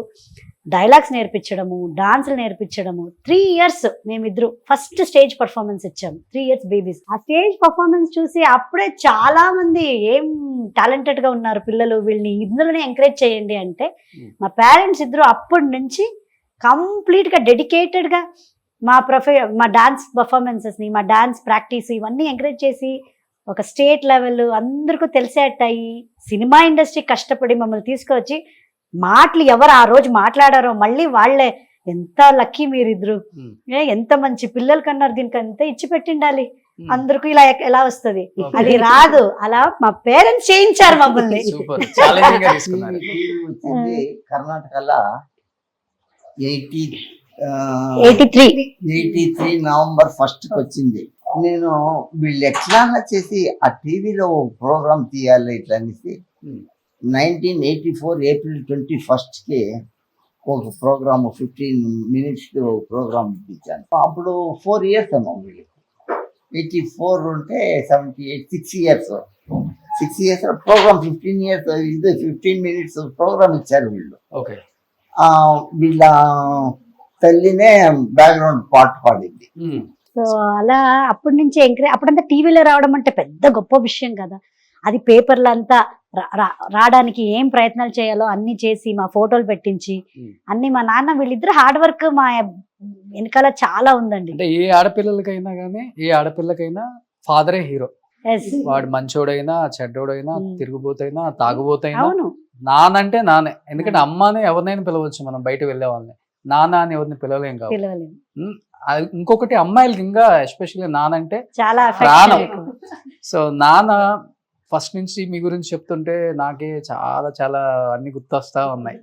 డైలాగ్స్ నేర్పించడము, డాన్సులు నేర్పించడము. 3 years మేమిద్దరు ఫస్ట్ స్టేజ్ పర్ఫార్మెన్స్ ఇచ్చాము. 3 years బేబీస్. ఆ స్టేజ్ పర్ఫార్మెన్స్ చూసి అప్పుడే చాలా మంది ఏం టాలెంటెడ్ గా ఉన్నారు పిల్లలు, వీళ్ళని ఇందులోనే ఎంకరేజ్ చేయండి అంటే మా పేరెంట్స్ ఇద్దరు అప్పటి నుంచి కంప్లీట్ గా డెడికేటెడ్ గా మా డాన్స్ పర్ఫార్మెన్సెస్ ని, మా డాన్స్ ప్రాక్టీస్ ఇవన్నీ ఎంకరేజ్ చేసి ఒక స్టేట్ లెవెల్ అందరికీ తెలిసేటయ్యి, సినిమా ఇండస్ట్రీ కష్టపడి మమ్మల్ని తీసుకొచ్చి మాటలు ఎవరు ఆ రోజు మాట్లాడారో మళ్ళీ వాళ్ళే ఎంత లక్కీ మీరిద్దరు, ఎంత మంచి పిల్లలు కన్నారు, దీనికి అంతా ఇచ్చి పెట్టిండాలి, అందరికీ ఇలా ఎలా వస్తుంది, అది రాదు. అలా మా పేరెంట్స్ చేయించారు మమ్మల్ని. వచ్చింది కర్ణాటకలో 83 November 1st వచ్చింది. నేను వీళ్ళు ఎట్లా చేసి ఆ టీవీలో ప్రోగ్రామ్ తీయాలి ఇట్లా అనేసి 1984 April 21st ఒక ప్రోగ్రామ్ 15 minutes ప్రోగ్రామ్ ఇచ్చాను. అప్పుడు 4 years ఏమో వీళ్ళకి. 84 ఉంటే 78, 6 years ప్రోగ్రామ్, 15 years ఇది 15 minutes ప్రోగ్రామ్ ఇచ్చారు వీళ్ళు. వీళ్ళ తల్లినే బ్యాక్గ్రౌండ్ పాట పాడింది. సో అలా అప్పటి నుంచి అప్పుడంతా టీవీలో రావడం అంటే పెద్ద గొప్ప విషయం కదా. అది పేపర్లు అంతా రావడానికి ఏం ప్రయత్నాలు చేయాలో అన్ని చేసి మా ఫోటోలు పెట్టించి అన్ని మా నాన్న వీళ్ళిద్దరు హార్డ్ వర్క్ మా వెనకాల చాలా ఉందండి. అంటే ఏ ఆడపిల్లలకైనా కానీ, ఏ ఆడపిల్లకైనా ఫాదరే హీరో. వాడు మంచోడైనా చెడ్డోడైనా తిరుగుబోతైనా తాగుబోతైనా నానంటే నానే. ఎందుకంటే అమ్మని ఎవరినైనా పిలవచ్చు, మనం బయట వెళ్ళే వాళ్ళని. నాన్న అని ఎవరిని పిలవలేం కాదు. ఇంకొకటి అమ్మాయిలకి ఇంకా ఎస్పెషల్లీ నానంటే చాలా ప్రాణం. సో నాన్న ఫస్ట్ నుంచి మీ గురించి చెప్తుంటే నాకే చాలా చాలా అన్ని గుర్తొస్తా ఉన్నాయి.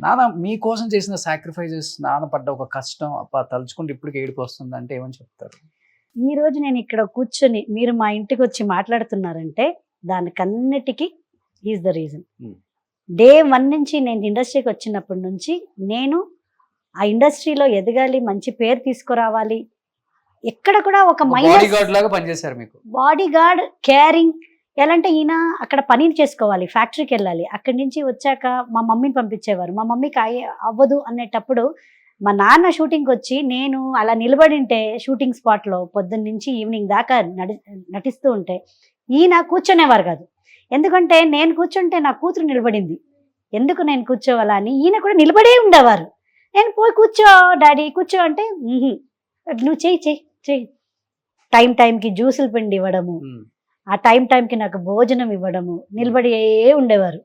నాన్న మీకోసం చేసిన సాక్రిఫైజెస్, నాన్న పడ్డ ఒక కష్టం తలుచుకుంటే ఇప్పటికి ఏడుపు వస్తుంది అంటే ఏమని చెప్తారు? ఈ రోజు నేను ఇక్కడ కూర్చొని మీరు మా ఇంటికి వచ్చి మాట్లాడుతున్నారంటే దానికన్నిటికీ ఈజ్ ద రీజన్. Day 1 నుంచి నేను ఇండస్ట్రీకి వచ్చినప్పటి నుంచి నేను ఆ ఇండస్ట్రీలో ఎదగాలి, మంచి పేరు తీసుకురావాలి. ఎక్కడ కూడా ఒక బాడీ గార్డ్ కేరింగ్. ఎలా అంటే ఈయన అక్కడ పని చేసుకోవాలి, ఫ్యాక్టరీకి వెళ్ళాలి, అక్కడి నుంచి వచ్చాక మా మమ్మీని పంపించేవారు. మా మమ్మీకి అవ్వదు అనేటప్పుడు మా నాన్న షూటింగ్కి వచ్చి నేను అలా నిలబడింటే షూటింగ్ స్పాట్లో పొద్దున్న నుంచి ఈవినింగ్ దాకా నటిస్తూ ఉంటే ఈయన కూర్చునేవారు కాదు. ఎందుకంటే నేను కూర్చుంటే నా కూతురు నిలబడింది, ఎందుకు నేను కూర్చోవాలా అని ఈయన కూడా నిలబడే ఉండేవారు. నేను పోయి కూర్చో డాడీ కూర్చో అంటే నువ్వు చెయ్యి. టైంకి జ్యూసులు పిండి ఇవ్వడము, ఆ టైంకి నాకు భోజనం ఇవ్వడము, నిలబడి ఉండేవారు.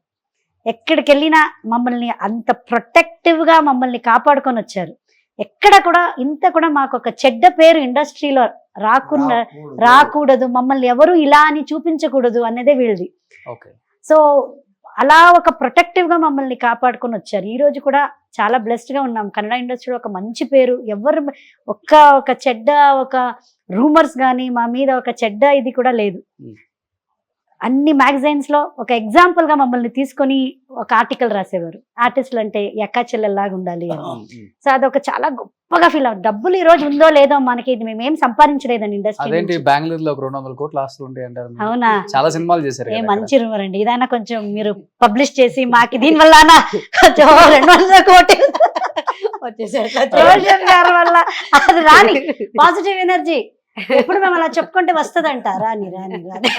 ఎక్కడికి వెళ్ళినా మమ్మల్ని అంత ప్రొటెక్టివ్గా మమ్మల్ని కాపాడుకొని వచ్చారు. ఎక్కడ కూడా ఇంత కూడా మాకు ఒక చెడ్డ పేరు ఇండస్ట్రీలో రాకూడదు, మమ్మల్ని ఎవరు ఇలా అని చూపించకూడదు అన్నదే వీళ్ళది. సో అలా ఒక ప్రొటెక్టివ్ గా మమ్మల్ని కాపాడుకొని వచ్చారు. ఈ రోజు కూడా చాలా బ్లెస్డ్ గా ఉన్నాం. కన్నడ ఇండస్ట్రీలో ఒక మంచి పేరు, ఎవరు ఒక చెడ్డ ఒక రూమర్స్ కానీ మా మీద ఒక చెడ్డ ఇది కూడా లేదు. అన్ని మ్యాగజైన్స్ లో ఒక ఎగ్జాంపుల్ గా మమ్మల్ని తీసుకొని ఒక ఆర్టికల్ రాసేవారు, ఆర్టిస్టులు అంటే ఎక్కా చెల్లెల్లాగా ఉండాలి అని. సో అదొక చాలా గొప్పగా ఫీల్ అవుతుంది. డబ్బులు ఈ రోజు ఉందో లేదో మనకి మేమేం సంపాదించలేదండి ఇండస్ట్రీ. బెంగళూరులో 200 కోట్ల ఆస్తులు ఉంటాయి అంటారు. అవునా? చాలా సినిమాలు చేశారు. మంచి రూమర్ అండి. ఇదైనా కొంచెం మీరు పబ్లిష్ చేసి మాకు దీని వల్ల కొంచెం 200 కోట్లు వల్ల అది రాని పాజిటివ్ ఎనర్జీ ఎప్పుడు మేము అలా చెప్పుకుంటే వస్తుందంట. రాని రాని రాని.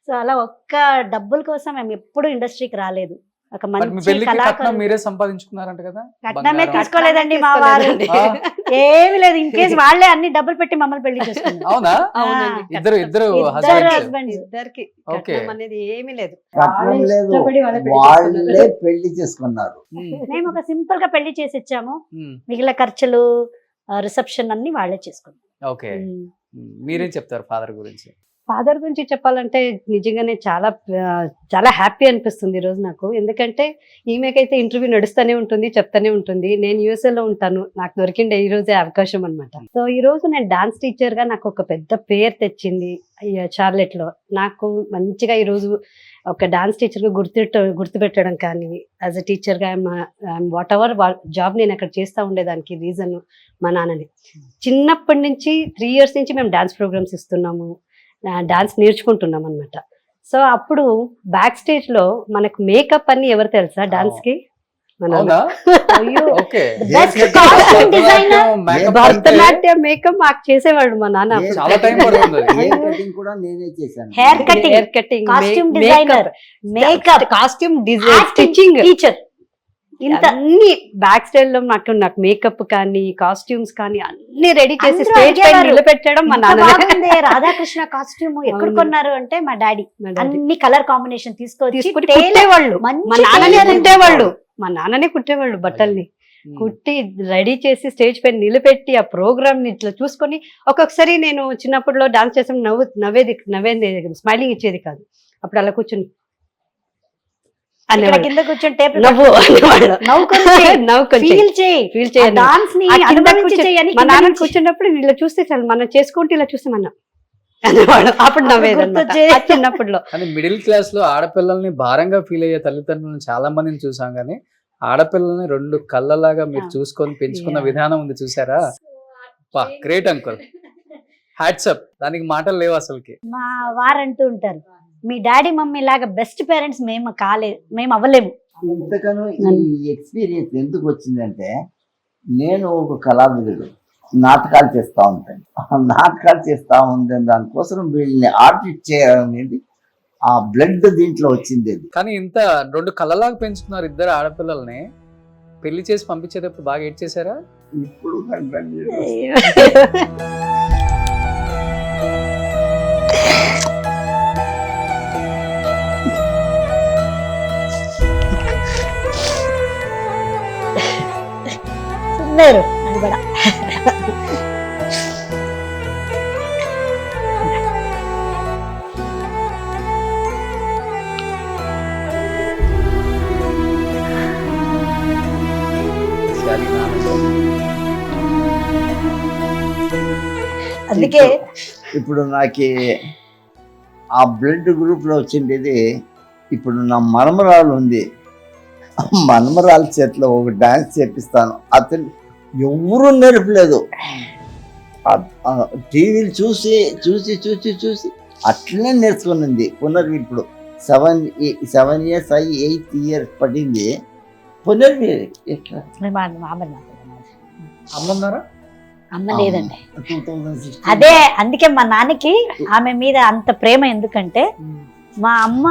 సో అలా ఒక్క డబ్బుల కోసం మేము ఎప్పుడు ఇండస్ట్రీకి రాలేదు. ఒక మంచి కళాకారులు మీరే సంపాదించుకున్నారంట కదా? కట్నమే తీసుకోలేదండి మా వారు, ఏమి లేదు. ఇన్ కేసు వాళ్ళే అన్ని డబ్బులు పెట్టి మమ్మల్ని పెళ్లి చేసుకున్నారు. అవునా? ఇద్దరు హస్బెండ్స్ ఇద్దరికి అనేది ఏమీ లేదు. వాళ్ళే పెళ్లి చేసుకున్నారు. మేము ఒక సింపుల్ గా పెళ్లి చేసి ఇచ్చాము, మిగిలిన ఖర్చులు రిసెప్షన్ అన్ని వాళ్ళే చేసుకున్నాం. ఓకే. మీరేం చెప్తారు ఫాదర్ గురించి? ఫాదర్ గురించి చెప్పాలంటే నిజంగానే చాలా హ్యాపీ అనిపిస్తుంది ఈ రోజు నాకు. ఎందుకంటే ఈమెకైతే ఇంటర్వ్యూ నడుస్తూనే ఉంటుంది, చెప్తానే ఉంటుంది. నేను USA లో ఉంటాను, నాకు దొరికిండే ఈ రోజే అవకాశం అనమాట. సో ఈ రోజు నేను డాన్స్ టీచర్ గా నాకు ఒక పెద్ద పేరు తెచ్చింది చార్లెట్ లో. నాకు మంచిగా ఈ రోజు ఒక డాన్స్ టీచర్ గా గుర్తుపెట్టడం కానీ, యాజ్ అ టీచర్ గా వాట్ ఎవర్ జాబ్ నేను అక్కడ చేస్తూ ఉండేదానికి రీజన్ మా నాన్నని. చిన్నప్పటి నుంచి 3 years నుంచి మేము డాన్స్ ప్రోగ్రామ్స్ ఇస్తున్నాము, డాన్స్ నేర్చుకుంటున్నాం అనమాట. సో అప్పుడు బ్యాక్ స్టేజ్ లో మనకు మేకప్ అన్ని ఎవరు తెలుసా డాన్స్ కి? మన అవునా? అయ్యో, okay. best costume designer. Bharatanatyam makeup మాకు చేసేవాడు మా నాన్న. చాలా టైం పడుతుంది అది. హెయిర్ కటింగ్ కూడా నేనే చేశాను. Hair cutting, hair cutting, costume designer, makeup, costume design, stitching, teacher, ఇంత అన్ని బ్యాక్ స్టైల్ లో నాకు మేకప్ కానీ కాస్ట్యూమ్స్ కానీ అన్ని రెడీ చేసి అందరూ స్టేజ్ పైన అడిగేవారు. నిలబెట్టడం మా ఇంత నాన్న. బాగుంది రాధాకృష్ణ కాస్ట్యూమ్ ఎక్కడ అవును. కొన్నారు అంటే మా డాడీ మా డాడీ అన్ని కలర్ కాంబినేషన్ తీసుకొని తీసుకుని కుట్టేవాళ్ళు. మంచి మా నాన్ననే tailor కుట్టేవాళ్ళు. మా నాన్ననే కుట్టేవాళ్ళు బట్టల్ని. కుట్టి రెడీ చేసి స్టేజ్ పైన నిలబెట్టి ఆ ప్రోగ్రామ్ ని ఇట్లా చూసుకొని, ఒక్కొక్కసారి నేను చిన్నప్పుడులో డాన్స్ చేసాం నవ్వేది స్మైలింగ్ ఇచ్చేది కాదు. అప్పుడు అలా కూర్చుని ఇక్కడ అనేవాళ్ళు. కింద కూర్చొని టేప్ నవ్వు అనేవాళ్ళు. నవ్వుకొని ఫీల్ చేయి డాన్స్ ని ఆ కింద అనుభవించి కూర్చొని చేయని మా నాన్న కూర్చున్నప్పుడు ఇలా చూస్తే చాలు, మనం చేసుకుంటే ఇలా చూస్తే మనం అనేవాడు. అప్పుడు నవ్వేది అనమాట గుర్తొచ్చేది. చిన్నప్పుడులో. కానీ మిడిల్ క్లాస్ లో ఆడపిల్లల్ని భారంగా ఫీల్ అయ్యే తల్లిదండ్రులను చాలా మందిని చూసాం, కానీ ఆడపిల్లల్ని 2 కళ్ళలాగా మీరు చూసుకొని పెంచుకున్న Yeah. విధానం ఉంది చూసారా? Great uncle, hats off. దానికి మాటలు లేవు అసలుకి. మా వారంటూ ఉంటారు, మీ డాడీ మమ్మీ లాగా బెస్ట్ పేరెంట్స్ మేము అవ్వలేము. ఇంతకను ఈ ఎక్స్పీరియన్స్ ఎందుకు వచ్చిందంటే, నేను ఒక కళావిధుడు, నాటకాలు చేస్తూ ఉంటాను. నాటకాలు చేస్తూ ఉండే దానికోసం వీళ్ళని ఆర్టిస్ట్ చేయడం అనేది ఆ బ్లడ్ దీంట్లో వచ్చింది. అది కానీ ఇంత 2 కళ్ళలాగా పెంచుకున్నారు ఇద్దరు ఆడపిల్లల్ని. పెళ్లి చేసి పంపించేటప్పుడు బాగా ఏడ్ చేశారా? ఇప్పుడు కంటే సుందరు అని కూడా అందుకే ఇప్పుడు నాకు ఆ బ్లడ్ గ్రూప్ లో వచ్చిండేది. ఇప్పుడు నా మనమరాలు ఉంది, మనమరాలు చేతిలో ఒక డాన్స్ చేపిస్తాను. అతను ఎవరు నేర్పలేదు, టీవీలు చూసి చూసి చూసి చూసి అట్లనే నేర్చుకునింది. పునర్వి ఇప్పుడు 7 years అయ్యి 8th year పడింది. పునర్వి ఎట్లా అమ్మన్నారా? అమ్మ లేదండి. 2016 అదే అందుకే మా నాన్నకి ఆమె మీద అంత ప్రేమ. ఎందుకంటే మా అమ్మ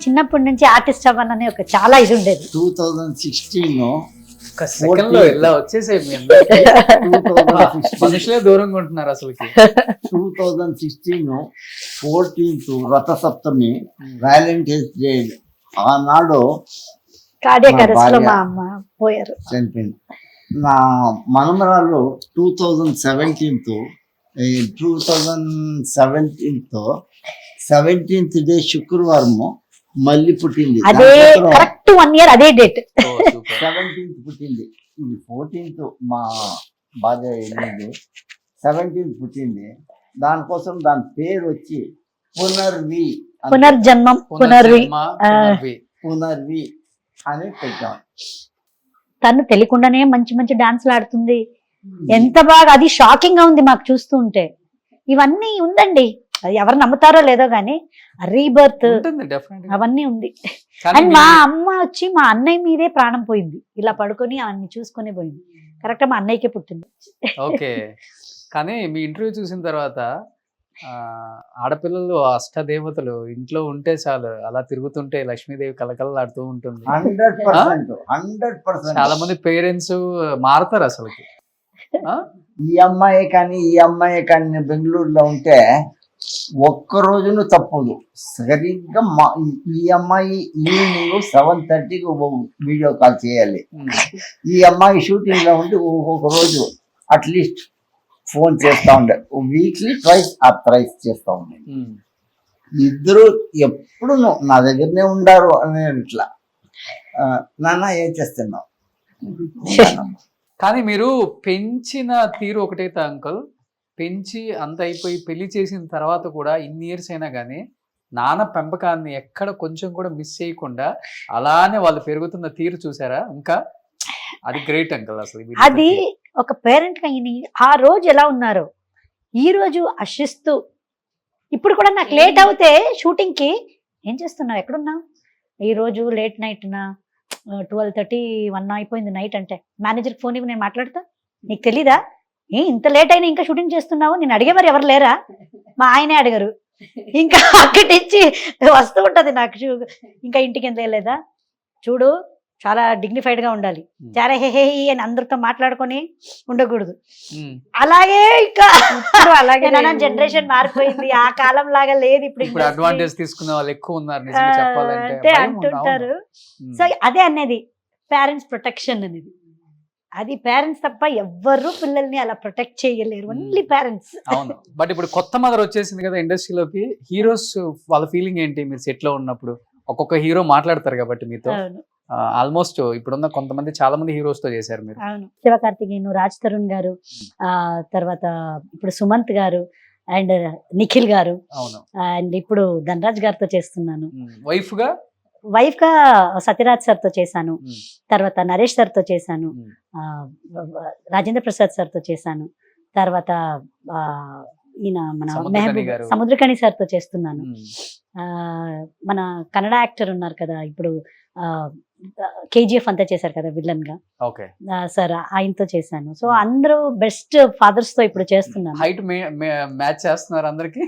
చిన్నప్పటి నుంచి ఆర్టిస్ట్ అవ్వాలని ఒక చాలా ఇది ఉండేది. 2016 ఒక సెకండ్ లో ఇలా వచ్చేసాయి మీ అందరికీ. మనుషులే దూరంగా ఉంటున్నారు అసలుకి. 2016 14th రథసప్తమి, వ్యాలంటైన్స్ డే. ఆనాడు కార్డియాక్ మా అరెస్ట్ లో భార్య మా అమ్మ పోయారు. చనిపోయింది. నా మనమరాలు 2017 17th డే శుక్రవారము మళ్ళీ పుట్టింది. అదే కరెక్ట్ 1 year అదే డేట్. 17th పుట్టింది. ఇది 14th మా భార్య వెళ్ళింది. 17th పుట్టింది. దానికోసం దాని పేరు వచ్చి పునర్వి పునర్జన్మం, పునర్వి. పునర్వి అని పెట్టాం. తను తెలియకుండానే మంచి మంచి డాన్స్లు ఆడుతుంది. ఎంత బాగా, అది షాకింగ్ గా ఉంది మాకు చూస్తూ ఉంటే. ఇవన్నీ ఉందండి, అది ఎవరు నమ్ముతారో లేదో గానీ రీబర్త్ అవన్నీ ఉంది. అండ్ మా అమ్మ వచ్చి మా అన్నయ్య మీదే ప్రాణం పోయింది. ఇలా పడుకొని అవన్నీ చూసుకొని పోయింది. కరెక్ట్ మా అన్నయ్యకే పుట్టింది. ఓకే. కానీ మీ ఇంటర్వ్యూ చూసిన తర్వాత ఆడపిల్లలు అష్టదేవతలు ఇంట్లో ఉంటే చాలు, అలా తిరుగుతుంటే లక్ష్మీదేవి కలకలలాడుతూ ఉంటుంది. 100% చాలా మంది పేరెంట్స్ మారతారు అసలుకి. ఈ అమ్మాయి కానీ బెంగళూరులో ఉంటే ఒక్క రోజును తప్పదు. సరిగ్గా ఈ అమ్మాయి ఈవినింగ్ 7:30కి వీడియో కాల్ చేయాలి. ఈ అమ్మాయి షూటింగ్ లో ఉంటే ఒక్కొక్క రోజు అట్లీస్ట్ ఫోన్ చేస్తా ఉండే. వీక్లీ 2 or 3 చేస్తా ఉండే. ఇద్దరు ఎప్పుడు నా దగ్గరనే ఉండారు అని ఇట్లా నాన్న ఏం చేస్తున్నావు ఉంటానమ్మా. కానీ మీరు పెంచిన తీరు ఒకటైతే అంకుల్, పెంచి అంత అయిపోయి పెళ్లి చేసిన తర్వాత కూడా ఇన్ని ఇయర్స్ అయినా కానీ నాన్న పెంపకాన్ని ఎక్కడ కొంచెం కూడా మిస్ చేయకుండా అలానే వాళ్ళు పెరుగుతున్న తీరు చూసారా? ఇంకా అది గ్రేట్ అంకుల్ అసలు. అది ఒక పేరెంట్ గా ఆ రోజు ఎలా ఉన్నారో ఈ రోజు అశిస్తూ, ఇప్పుడు కూడా నాకు లేట్ అవుతే షూటింగ్ కి ఏం చేస్తున్నావు, ఎక్కడున్నావు, ఈ రోజు లేట్ నైట్ నా 12:30 1 అయిపోయింది నైట్ అంటే మేనేజర్కి ఫోన్ ఇవ్వ, నేను మాట్లాడతా, నీకు తెలీదా ఇంత లేట్ అయినా ఇంకా షూటింగ్ చేస్తున్నావు, నేను అడిగే మరి ఎవరు లేరా, మా ఆయనే అడగరు, ఇంకా అక్కడి నుంచి వస్తూ ఉంటది నాకు, ఇంకా ఇంటికి ఎంత లేదా చూడు, చాలా డిగ్నిఫైడ్ గా ఉండాలి, చాలా హే అని అందరితో మాట్లాడుకొని ఉండకూడదు. అలాగే ఇంకా అలాగే జనరేషన్ మారిపోయింది, ఆ కాలం లాగా లేదు ఇప్పుడు. అడ్వాంటేజ్ తీసుకునే వాళ్ళు ఎక్కువ ఉన్నారు నిజంగా చెప్పాలంటే అంటుంటారు. సో అదే అనేది పేరెంట్స్ ప్రొటెక్షన్ అనేది, అది పేరెంట్స్ తప్ప ఎవ్వరు పిల్లల్ని అలా ప్రొటెక్ట్ చేయలేరు, ఓన్లీ పేరెంట్స్. అవును. బట్ ఇప్పుడు కొత్త మదర్ వచ్చేసింది కదా ఇండస్ట్రీలోకి, హీరోస్ వాళ్ళ ఫీలింగ్ ఏంటి మీరు సెట్ లో ఉన్నప్పుడు? ఒక్కొక్క హీరో మాట్లాడతారు కాబట్టి మీతో, ఆల్మోస్ట్ ఇప్పుడున్న కొంతమంది చాలా మంది హీరోస్ తో చేశారు మీరు. అవును, శివకార్తికేయన్, రాజ్ తరుణ్ గారు, తర్వాత ఇప్పుడు సుమంత్ గారు అండ్ నిఖిల్ గారు, అవును, అండ్ ఇప్పుడు ధనరాజ్ గారితో చేస్తున్నాను. వైఫ్ గా సత్యరాజ్ సార్ తో చేశాను, తర్వాత నరేష్ సార్ తో చేశాను, రాజేంద్ర ప్రసాద్ సార్ తో చేశాను, తర్వాత ఈయన మన సముద్రకణి సార్ తో చేస్తున్నాను. మన కన్నడ యాక్టర్ ఉన్నారు కదా ఇప్పుడు, కేజీఎఫ్ అంతా చేశారు కదా విలన్ గా, సార్ ఆయనతో చేశాను. సో అందరూ బెస్ట్ ఫాదర్స్ తో ఇప్పుడు చేస్తున్నాను. హైట్ మ్యాచ్ చేస్తున్నారు అందరికి.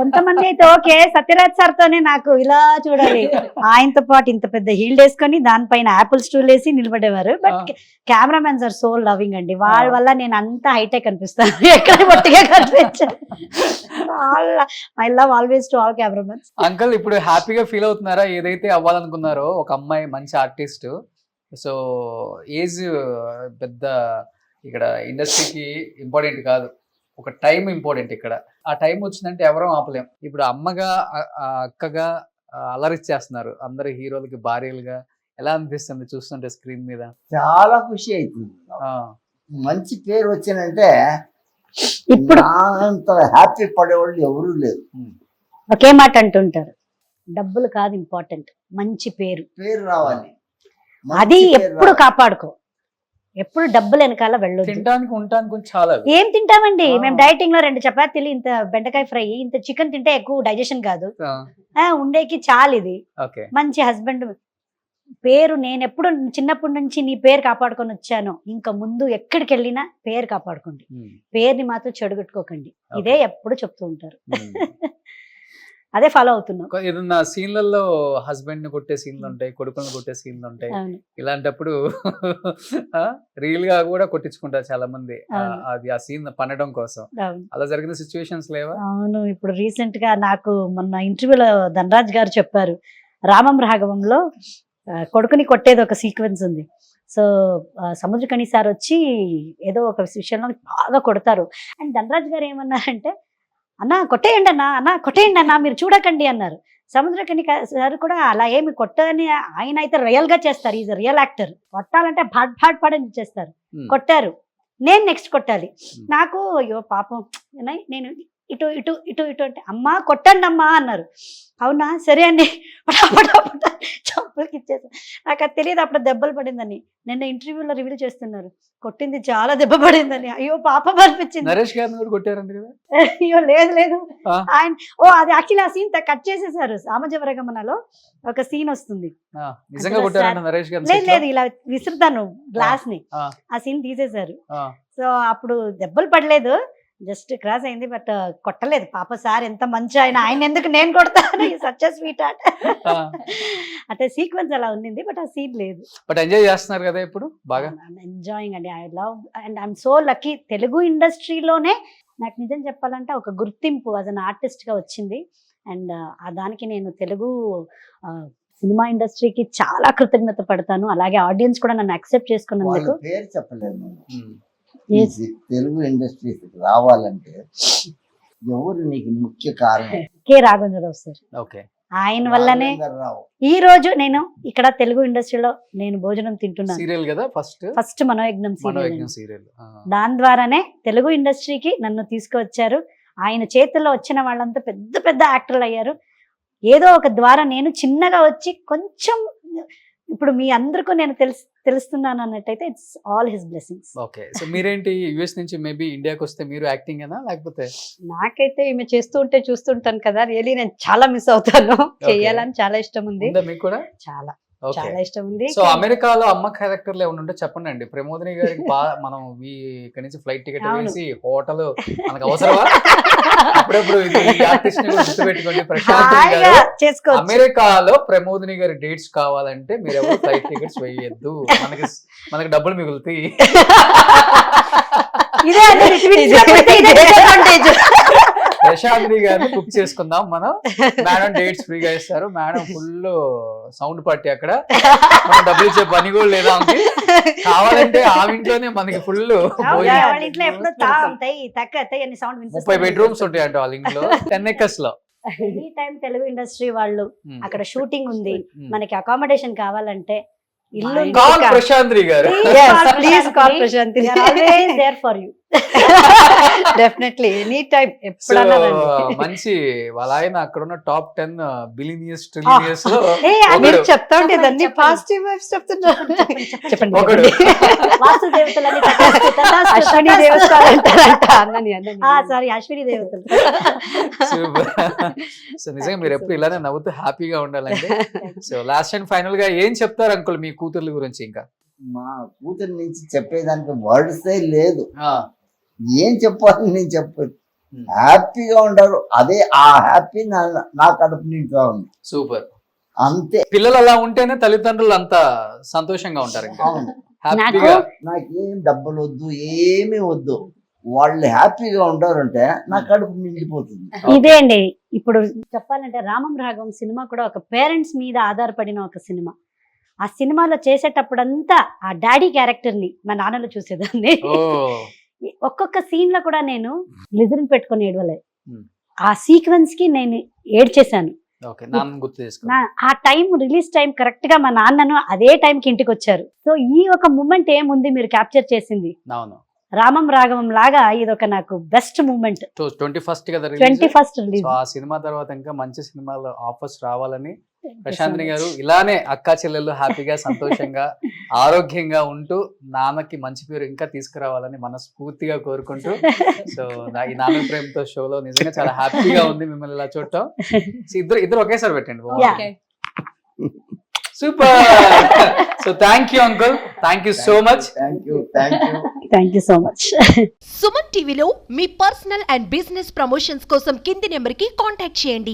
కొంతమంది అయితే ఓకే, సత్యరాజ్ సార్ తోనే నాకు ఇలా చూడాలి, ఆయనతో పాటు ఇంత పెద్ద హీల్డ్ వేసుకొని దానిపైన యాపిల్ స్టూల్ వేసి నిలబడేవారు. But cameramens are so loving అండి, వాళ్ళ వల్ల నేను అంత హైటెక్ కనిపిస్తాను, ఎక్కడ పొట్టిగా కనిపించాను. I love always to all cameramens. Uncle ఇప్పుడు హ్యాపీగా ఫీల్ అవుతున్నారా ఏదైతే అవ్వాలనుకున్నారో? ఒక అమ్మాయి మంచి ఆర్టిస్ట్, సో ఏజ్ పెద్ద ఇక్కడ ఇండస్ట్రీకి ఇంపార్టెంట్ కాదు, ఒక టైం ఇంపార్టెంట్. ఇక్కడ ఆ టైం వచ్చిందంటే ఎవరూ ఆపలేం. ఇప్పుడు అమ్మగా అక్కగా అలరిచ్చేస్తున్నారు అందరు హీరోలకి భార్యలుగా. ఎలా అనిపిస్తుంది చూస్తుంటే స్క్రీన్ మీద? చాలా ఖుషి అవుతుంది. మంచి పేరు వచ్చినంటే ఇప్పుడు అంత హ్యాపీ పడేవాళ్ళు ఎవరూ లేరు. ఒకే మాట అంటుంటారు, డబ్బులు కాదు ఇంపార్టెంట్, మంచి పేరు రావాలి, అది ఎప్పుడు కాపాడుకో, ఎప్పుడు డబ్బులు వెనకాల వెళ్ళదు. తినడానికి ఉండడానికి చాలా ఏం తింటామండి మేము, డైటింగ్ లో 2 చపాతీలు, ఇంత బెండకాయ ఫ్రై, ఇంత చికెన్ తింటే ఎక్కువ డైజెషన్ కాదు, ఉండేకి చాలు. ఇది మంచి హస్బెండ్ పేరు, నేను ఎప్పుడు చిన్నప్పటి నుంచి నీ పేరు కాపాడుకొని వచ్చాను, ఇంకా ముందు ఎక్కడికి వెళ్ళినా పేరు కాపాడుకోండి, పేరుని మాత్రం చెడగొట్టుకోకండి, ఇదే ఎప్పుడు చెప్తూ ఉంటారు. అదే ఫాలో అవుతున్నాం. ఏదన్నా సీన్లలో హస్బెండ్ ని కొట్టే సీన్లు ఉంటాయి, కొడుకులను కొట్టే సీన్లు ఉంటాయి, ఇలాంటప్పుడు రియల్ గా కూడా కొట్టించుకుంటారు చాలా మంది, అది ఆ సీన్ పండడం కోసం. అలా జరిగిన సిచ్యువేషన్స్ లేవా? అవును, ఇప్పుడు రీసెంట్ గా నాకు మొన్న ఇంటర్వ్యూలో ధనరాజ్ గారు చెప్పారు, రామం రాఘవంలో కొడుకుని కొట్టేది ఒక సీక్వెన్స్ ఉంది. సో సముద్రకణి సార్ వచ్చి ఏదో ఒక విషయంలో బాగా కొడతారు, అండ్ ధనరాజ్ గారు ఏమన్నారంటే, అన్నా కొట్టేయండి అన్నా మీరు చూడకండి అన్నారు. సముద్రకణి సార్ కూడా అలా ఏమి కొట్టని, ఆయన అయితే రియల్ గా చేస్తారు, ఈజ్ రియల్ యాక్టర్, కొట్టాలంటే భాట్ పాడని చేస్తారు. కొట్టారు, నేను నెక్స్ట్ కొట్టాలి, నాకు అయ్యో పాపం, నేను ఇటు ఇటు ఇటు ఇటు అంటే అమ్మా కొట్టండి అమ్మా అన్నారు. అవునా సరే అండి, పటాపటా చంపలకి ఇచ్చేసాను. నాకు అది తెలియదు అప్పుడు దెబ్బలు పడిందని. నిన్న ఇంటర్వ్యూలో రివీల్ చేస్తున్నారు, కొట్టింది చాలా దెబ్బ పడిందని. అయ్యో పాపం అనిపించింది. నరేష్ గారిని కూడా కొట్టారంట కదా? అయ్యో లేదు ఆయన, అది యాక్చువల్లీ ఆ సీన్ కట్ చేసేసారు. సామజవరగమనలో ఒక సీన్ వస్తుంది, లేదు ఇలా విసురుతాను గ్లాస్ ని, ఆ సీన్ తీసేశారు. సో అప్పుడు దెబ్బలు పడలేదు, జస్ట్ క్రాస్ అయింది, బట్ కొట్టలేదు. పాప సార్ ఎంత మంచి ఆయన ఎందుకు నేను కొడతాను, సచ్ స్వీట్ ఆర్ట్ అంటే సీక్వెన్స్ అలా ఉంది, బట్ ఆ సీన్ లేదు. బట్ ఎంజాయ్ చేస్తున్నారు కదా ఇప్పుడు బాగా? ఎంజాయింగ్ అండి, I love and I'm so lucky. Telugu ఇండస్ట్రీలోనే నాకు నిజం చెప్పాలంటే ఒక గుర్తింపు యాజ్ అన్ ఆర్టిస్ట్ గా వచ్చింది, అండ్ దానికి నేను తెలుగు సినిమా ఇండస్ట్రీకి చాలా కృతజ్ఞత పడతాను. అలాగే ఆడియన్స్ కూడా నన్ను యాక్సెప్ట్ చేసుకున్నందుకు. పేరు చెప్పలేదు, తెలుగు ఇండస్ట్రీ రావాలంటే ఎవరు నీకు ముఖ్య కారణం? K Raghavendra Rao sir. ఓకే. ఆయన వల్లనే రాఘవేంద్రరావు. ఈ రోజు నేను ఇక్కడ తెలుగు ఇండస్ట్రీలో నేను భోజనం తింటున్నాను. సీరియల్ కదా ఫస్ట్ మనోయజ్ఞం మనోయజ్ఞం సీరియల్. సీరియల్. దాని ద్వారానే తెలుగు ఇండస్ట్రీకి నన్ను తీసుకువచ్చారు. ఆయన చేతుల్లో వచ్చిన వాళ్ళంతా పెద్ద పెద్ద యాక్టర్లు అయ్యారు. ఏదో ఒక ద్వారా నేను చిన్నగా వచ్చి కొంచెం ఇప్పుడు మీ అందరికీ నేను తెలుస్తున్నాను అన్నట్టయితే it's all his blessings. Okay. So మీరేంటి యుఎస్ నుంచి మేబీ ఇండియాకి వస్తే మీరు యాక్టింగ్ అయినా లేకపోతే? నాకైతే ఈమె చేస్తూ ఉంటే చూస్తుంటాను కదా, రియలీ నేను చాలా మిస్ అవుతాను. చేయాలని చాలా ఇష్టం ఉంది, ఉందా మీకు కూడా? చాలా ఓకే. చాలా ఇష్టం ఉంది. సో అమెరికాలో అమ్మ క్యారెక్టర్లు ఏమైనా ఉంటే చెప్పండి అండి. ప్రమోదిని గారికి మనం ఇక్కడ నుంచి ఫ్లైట్ టికెట్ వేసి హోటల్ మనకు అవసరమా? అప్పుడప్పుడు ఇది ఆర్టిస్ట్ గుర్తుపెట్టుకోండి. ప్రశాంత్ గారు చేసుకోవచ్చు. అమెరికాలో ప్రమోదిని గారి డేట్స్ కావాలంటే మీరు ఎవరు ఫ్లైట్ టికెట్స్ వేయద్దు, మనకి డబ్బులు మిగులుతాయి. ఇదే ప్రశాంత్ గారిని బుక్ చేసుకుందాం మనం. మేడం డేట్స్ ఫ్రీగా ఇస్తారు. మేడం ఫుల్ సౌండ్ పార్టీ అక్కడ, మనం డబ్బులు ఇచ్చే పని కూడా లేదా ఆమెకి. కావాలంటే ఆ ఇంట్లోనే మనకి ఫుల్ 30 బెడ్రూమ్స్ ఉంటాయి అంట వాళ్ళ ఇంట్లో, 10 acres లో. ఎనీ టైం తెలుగు ఇండస్ట్రీ వాళ్ళు అక్కడ షూటింగ్ ఉంది, మనకి అకామిడేషన్ కావాలంటే ఇల్లు call Prashanth garu. Please call Prashanth. There for you. Definitely any time ఎప్పుడన్నా రండి. మంచి వాళ్ళ ఆయన అక్కడ ఉన్న టాప్ 10 బిలియనియర్స్ ట్రిలియనియర్స్ లో మీరు చెప్తా ఉంటే దాన్ని పాజిటివ్ వైబ్స్ చెప్తున్నారు. చెప్పండి. ఒకడు. వాస్తు దేవతలని అశ్విని దేవస్థానం అంటారంట. అన్నని సారీ అశ్విని దేవతలు. సో నిజంగా మీరు ఎప్పుడు ఇలానే నవ్వుతూ హ్యాపీగా ఉండాలండి. సో లాస్ట్ అండ్ ఫైనల్ గా ఏం చెప్తారు అంకుల్ మీ కూతుర్ల గురించి? ఇంకా మా కూతురు నుంచి చెప్పేదానికి వర్డ్సే లేదు. ఏం చెప్పాలి నేను చెప్పదు. హ్యాపీగా ఉంటారు, అదే ఆ హ్యాపీ నా కడుపు నిండుగా ఉంది. సూపర్. అంతే. పిల్లలు అలా ఉంటేనే తల్లిదండ్రులు అంత సంతోషంగా ఉంటారు. ఇంకా అవును. హ్యాపీగా. నాకేం డబ్బులు వద్దు, ఏమీ వద్దు, వాళ్ళు హ్యాపీగా ఉంటారంటే నా కడుపు నిండిపోతుంది. ఇదే అండి ఇప్పుడు చెప్పాలంటే రామం రాఘవం సినిమా కూడా ఒక పేరెంట్స్ మీద ఆధారపడిన ఒక సినిమా. ఆ సినిమాలో చేసేటప్పుడంతా ఆ డాడీ క్యారెక్టర్ ని మా నాన్నలో చూసేదాన్ని. ఒక్కొక్క సీన్ లో కూడా నేను లిజన్ పెట్టుకుని ఏడవలే. ఆ సీక్వెన్స్ కి నేను ఏడ్చేశాను. ఆ టైం రిలీజ్ టైం కరెక్ట్ గా మా నాన్నను అదే టైంకి ఇంటికి వచ్చారు. సో ఈ ఒక మూమెంట్ ఏముంది మీరు క్యాప్చర్ చేసింది. రామం రాఘవం లాగా ఇది ఒక నాకు బెస్ట్ మూమెంట్. 21st release. ఆ సినిమా తర్వాత ఇంకా మంచి సినిమాలు ఆఫర్స్ రావాలని ప్రశాంతిని గారు ఇలానే అక్కా చెల్లెళ్ళు హ్యాపీగా సంతోషంగా ఆరోగ్యంగా ఉంటూ నాన్నకి మంచి పేరు ఇంకా తీసుకురావాలని మనస్ఫూర్తిగా కోరుకుంటూ, సో ఈ నాన్న ప్రేమతో షోలో నిజంగా చాలా హ్యాపీగా ఉంది మిమ్మల్ని ఇలా చూడటం. ఇద్దరు ఒకేసారి పెట్టండి. Super. So thank you uncle, thank you so much. Thank you so much. Suman టీవీలో మీ పర్సనల్ అండ్ బిజినెస్ ప్రమోషన్స్ కోసం కింది నెంబర్కి కాంటాక్ట్ చేయండి.